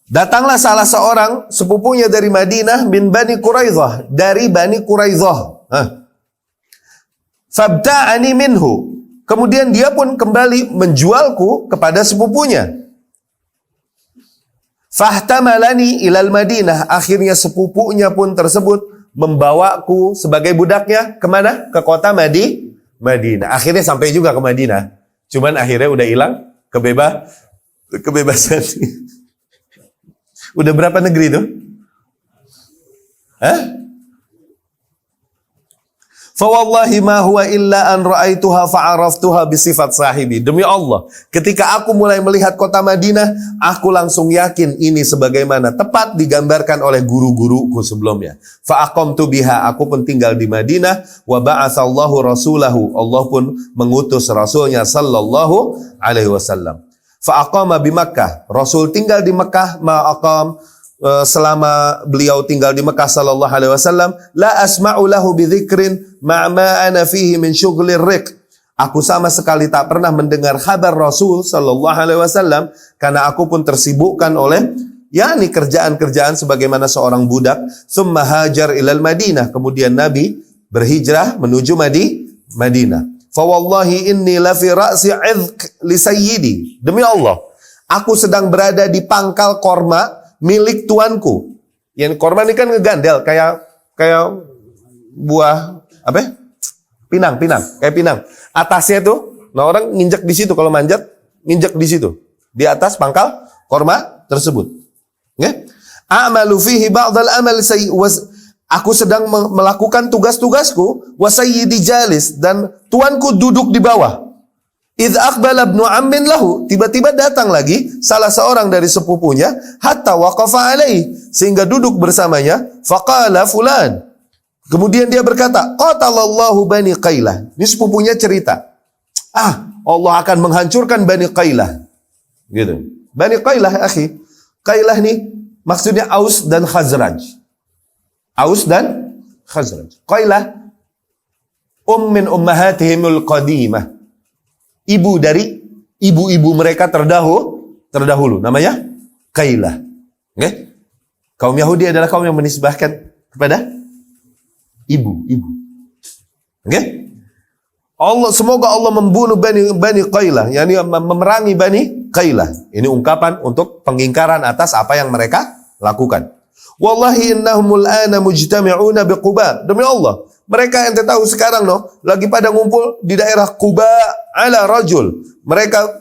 Datanglah salah seorang sepupunya dari Madinah min Bani Quraidah, dari Bani Quraidah. Fabta'ani minhu. Kemudian dia pun kembali menjualku kepada sepupunya. Fahtamalani ilal Madinah. Akhirnya sepupunya pun tersebut membawaku sebagai budaknya kemana? Ke kota Madinah. Akhirnya sampai juga ke Madinah. Cuman akhirnya udah hilang kebebasan. Udah berapa negeri itu? Fawallahi ma huwa illa an ra'aituha fa'araftuha bisifat sahibi. Demi Allah, ketika aku mulai melihat kota Madinah, aku langsung yakin ini sebagaimana tepat digambarkan oleh guru-guruku sebelumnya. Fa'aqamtu biha, aku pun tinggal di Madinah. Wa ba'atsallahu rasulahu, Allah pun mengutus rasulnya sallallahu alaihi wasallam. Fa'aqama bi Makkah, Rasul tinggal di Mekah, ma'aqam, selama beliau tinggal di Mekah sallallahu alaihi wasallam, la asma'u lahu bi dzikrin ma ana fihi min syughlir riq. Aku sama sekali tak pernah mendengar kabar Rasul sallallahu alaihi wasallam karena aku pun tersibukkan oleh yakni kerjaan-kerjaan sebagaimana seorang budak. Tsumma hajar ilal Madinah, kemudian Nabi berhijrah menuju Madinah. Fa wallahi inni la fi ra'si 'idq li sayyidi. Demi Allah, aku sedang berada di pangkal korma milik tuanku. Yang korma ini kan ngegandel kayak buah apa? Pinang, kayak pinang. Atasnya tuh, nah orang nginjek di situ kalau manjat, nginjek di situ. Di atas pangkal korma tersebut. A'malu fihi ba'dal amal aku sedang melakukan tugas-tugasku, wa sayyidi jalis, dan tuanku duduk di bawah. Idz aqbala ibnu ammin lahu, tiba-tiba datang lagi salah seorang dari sepupunya, hatta waqafa alaihi, sehingga duduk bersamanya. Faqala fulan, kemudian dia berkata, qatalallahu Bani Qailah. Ini sepupunya cerita, Allah akan menghancurkan Bani Qailah. Gitu. Bani Qailah, akhi. Qailah nih maksudnya Aus dan Khazraj. Aus dan Khazraj. Qailah min ummahatihimul qadimah. Ibu dari ibu-ibu mereka terdahulu. Namanya Qailah. Kaum Yahudi adalah kaum yang menisbahkan kepada ibu. Semoga Allah membunuh Bani Qailah, yakni memerangi Bani Qailah. Ini ungkapan untuk pengingkaran atas apa yang mereka lakukan. Wallahi innahumul ana mujtami'una bi Quba. Demi Allah, mereka ente tahu sekarang lagi pada ngumpul di daerah Quba ala rajul. Mereka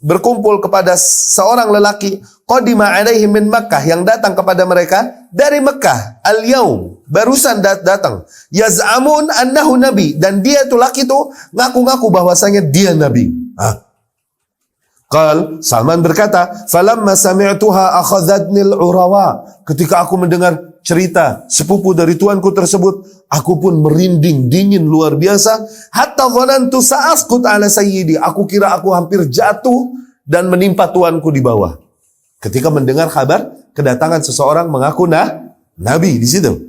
berkumpul kepada seorang lelaki qadima alaihi min Makkah, yang datang kepada mereka dari Mekah al-yaum, barusan datang. Yaz'amun annahu nabi, dan dia itu laki itu ngaku-ngaku bahwasanya dia nabi. Salman berkata, "Falamma sami'tuha akhadhatnil urawa." Ketika aku mendengar cerita sepupu dari tuanku tersebut, aku pun merinding dingin luar biasa. Hatta dhanantu sa'asqut ala sayyidi. Aku kira aku hampir jatuh dan menimpa tuanku di bawah. Ketika mendengar kabar kedatangan seseorang mengaku nabi di situ.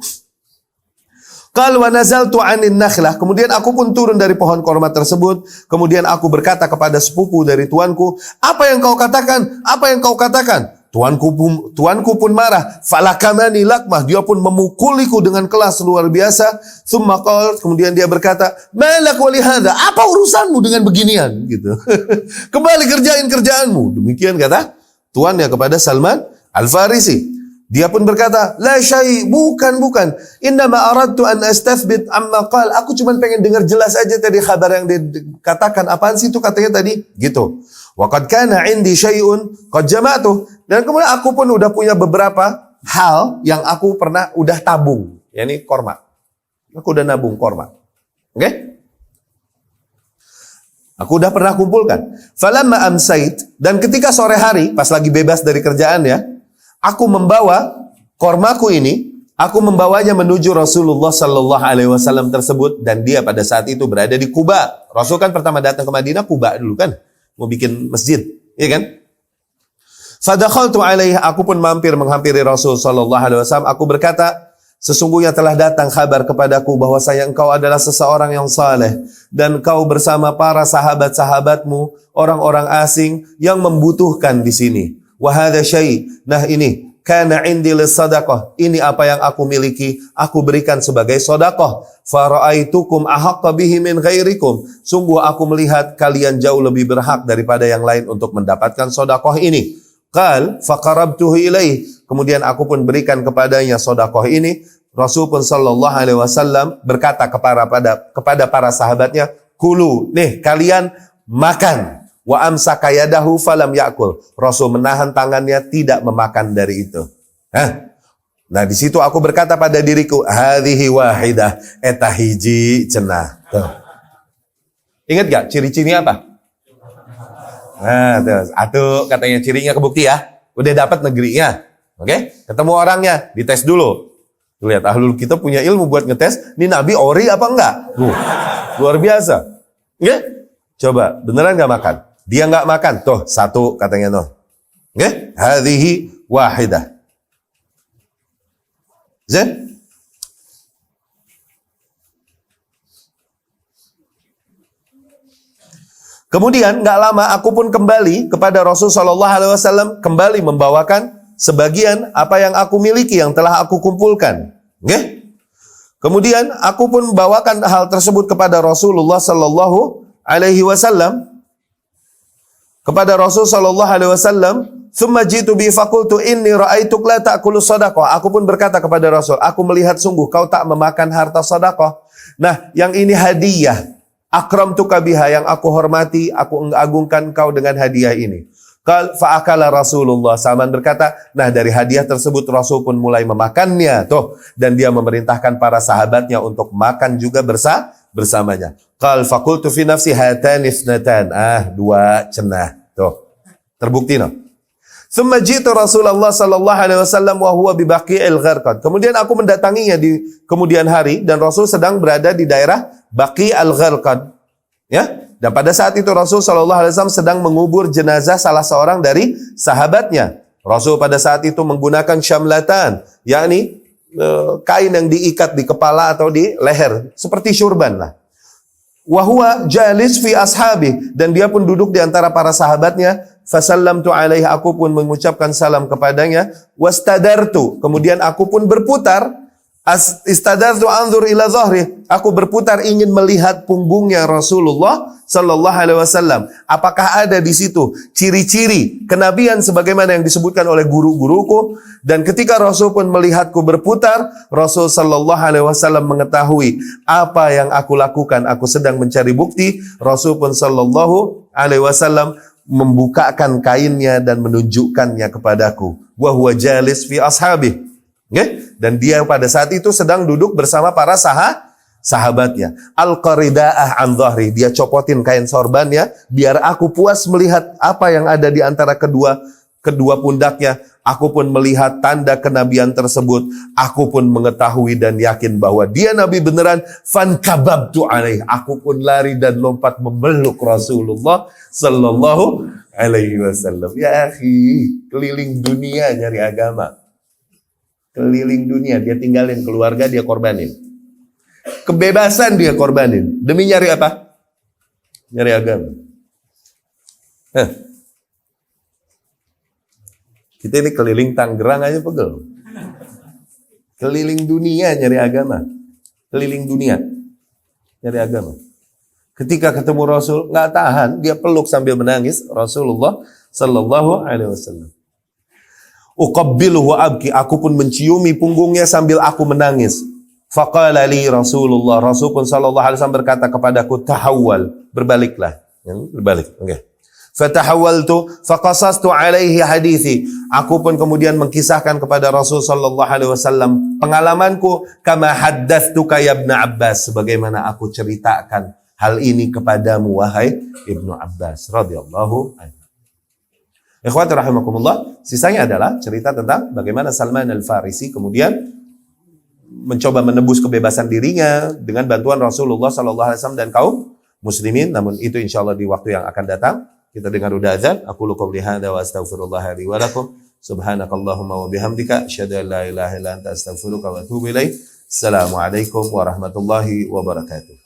Qal wa nazaltu 'anin nakhlah. Kemudian aku pun turun dari pohon korma tersebut. Kemudian aku berkata kepada sepupu dari tuanku, "Apa yang kau katakan? Apa yang kau katakan?" Tuanku pun marah. Falakamani lakmah. Dia pun memukuliku dengan kelas luar biasa. Tsumma qal, kemudian dia berkata, "Malak wa lihadza?" Apa urusanmu dengan beginian? Gitu. Kembali kerjain kerjaanmu. Demikian kata tuannya kepada Salman Al-Farisi. Dia pun berkata, "La syai', bukan. Innama aradtu an astathbit amma qal." Aku cuma pengen dengar jelas aja tadi kabar yang dikatakan. Apaan sih itu katanya tadi? Gitu. Wa qad kana 'indi syai'un qad jama'tu. Dan kemudian aku pun udah punya beberapa hal yang aku pernah udah tabung. Yani korma. Aku udah nabung korma. Oke? Aku udah pernah kumpulkan. Falamma amsait, dan ketika sore hari pas lagi bebas dari kerjaan ya, aku membawa kormaku ini, aku membawanya menuju Rasulullah Sallallahu Alaihi Wasallam tersebut, dan dia pada saat itu berada di Kuba. Rasul kan pertama datang ke Madinah Kuba dulu kan, mau bikin masjid, ya kan? Fadakhaltu alaihi, aku pun menghampiri Rasul Sallallahu Alaihi Wasallam. Aku berkata, "Sesungguhnya telah datang kabar kepadaku bahwasanya engkau adalah seseorang yang saleh dan engkau bersama para sahabat-sahabatmu, orang-orang asing yang membutuhkan di sini. Wahada syai'." Nah ini, kana indi lis-sadaqah. Ini apa yang aku miliki, aku berikan sebagai sedekah. Fara'aitukum ahaqqa bihi min ghairikum. Sungguh aku melihat kalian jauh lebih berhak daripada yang lain untuk mendapatkan sedekah ini. Qal faqarabtuhu ilaih. Kemudian aku pun berikan kepadanya sedekah ini. Rasul pun sallallahu alaihi wasallam berkata kepada para sahabatnya, "Kulu, nih kalian makan." Wa amsaka yadahu falam yakul. Rasul menahan tangannya, tidak memakan dari itu. Nah di situ aku berkata pada diriku, hadhihi wahidah, eta hiji cenah. Tuh. Ingat gak ciri-cirinya apa? Nah, terus atuh katanya cirinya kebukti ya. Udah dapat negerinya. Oke? Ketemu orangnya, dites dulu. Lihat ahlul kita punya ilmu buat ngetes, ini nabi ori apa enggak? Luar biasa. Oke? Coba, beneran gak makan? Dia nggak makan, tuh satu katanya noh. Oke, hadhihi wahidah. Zain? Kemudian nggak lama aku pun kembali kepada Rasul Shallallahu Alaihi Wasallam, kembali membawakan sebagian apa yang aku miliki yang telah aku kumpulkan. Oke? Kemudian aku pun bawakan hal tersebut kepada Rasulullah Shallallahu Alaihi Wasallam. Kepada Rasul sallallahu alaihi wasallam, "Tsumma jitu bi faqultu inni ra'aituk la ta'kulu shadaqah." Aku pun berkata kepada Rasul, aku melihat sungguh kau tak memakan harta sedekah. Nah, yang ini hadiah. Akramtuka biha, yang aku hormati, aku agungkan kau dengan hadiah ini. Qal fa'akala Rasulullah. Salman berkata, nah dari hadiah tersebut Rasul pun mulai memakannya. Tuh, dan dia memerintahkan para sahabatnya untuk makan juga bersamanya. Qal faqultu fi nafsi hatani ithnatan. Dua cenah. Tuh. Terbukti no. Tsumma jitu Rasulullah sallallahu alaihi wasallam wa huwa bi Baqi'il Gharqad. Kemudian aku mendatanginya di kemudian hari dan Rasul sedang berada di daerah Baqi'il Gharqad. Ya? Dan pada saat itu Rasul sallallahu alaihi wasallam sedang mengubur jenazah salah seorang dari sahabatnya. Rasul pada saat itu menggunakan syamlatan, yakni kain yang diikat di kepala atau di leher, seperti syurban lah. Wahuwa jalis fi ashabi, dan dia pun duduk di antara para sahabatnya. Fasallamtu alaihi, aku pun mengucapkan salam kepadanya. Wastadartu, kemudian aku pun berputar. Istadartu anzur ila zahri, aku berputar ingin melihat punggungnya Rasulullah sallallahu alaihi wasallam. Apakah ada di situ ciri-ciri kenabian sebagaimana yang disebutkan oleh guru-guruku? Dan ketika Rasul pun melihatku berputar, Rasul sallallahu alaihi wasallam mengetahui apa yang aku lakukan. Aku sedang mencari bukti. Rasul pun sallallahu alaihi wasallam membukakan kainnya dan menunjukkannya kepadaku. Wa huwa jalis fi ashabi. Okay? Dan dia pada saat itu sedang duduk bersama para sahabatnya. Al-qaridaah an dhahri, dia copotin kain sorbannya biar aku puas melihat apa yang ada di antara kedua pundaknya. Aku pun melihat tanda kenabian tersebut. Aku pun mengetahui dan yakin bahwa dia nabi beneran. Fankababtu alaih, aku pun lari dan lompat memeluk Rasulullah sallallahu alaihi wasallam. Ya akhi, keliling dunia nyari agama. Keliling dunia, dia tinggalin keluarga, dia korbanin. Kebebasan dia korbanin. Demi nyari apa? Nyari agama. Kita ini keliling Tangerang aja pegel. Keliling dunia nyari agama. Keliling dunia nyari agama. Ketika ketemu Rasul, nggak tahan, dia peluk sambil menangis Rasulullah sallallahu alaihi wasallam. Uqabbiluhu abki, aku pun menciumi punggungnya sambil aku menangis. Faqala li Rasulullah, Rasul pun sallallahu alaihi wasallam berkata kepadaku, tahawwal, berbaliklah. Berbalik, oke. Okay. Fatahawaltu faqasastu alaihi hadithi. Aku pun kemudian mengkisahkan kepada Rasul sallallahu alaihi wasallam pengalamanku kama haddatsuka ya Ibnu Abbas, sebagaimana aku ceritakan hal ini kepadamu wahai Ibnu Abbas radhiyallahu anhu. Ikhwati rahimakumullah, sisanya adalah cerita tentang bagaimana Salman Al-Farisi kemudian mencoba menebus kebebasan dirinya dengan bantuan Rasulullah sallallahu alaihi wasallam dan kaum muslimin. Namun itu insyaallah di waktu yang akan datang. Kita dengar udah azan. Aku qouli hadza wa astaghfirullah li wa lakum. Subhanakallahumma wa bihamdika asyhadu an la ilaha illa anta astaghfiruka wa atubu ilaik. Assalamualaikum warahmatullahi wabarakatuh.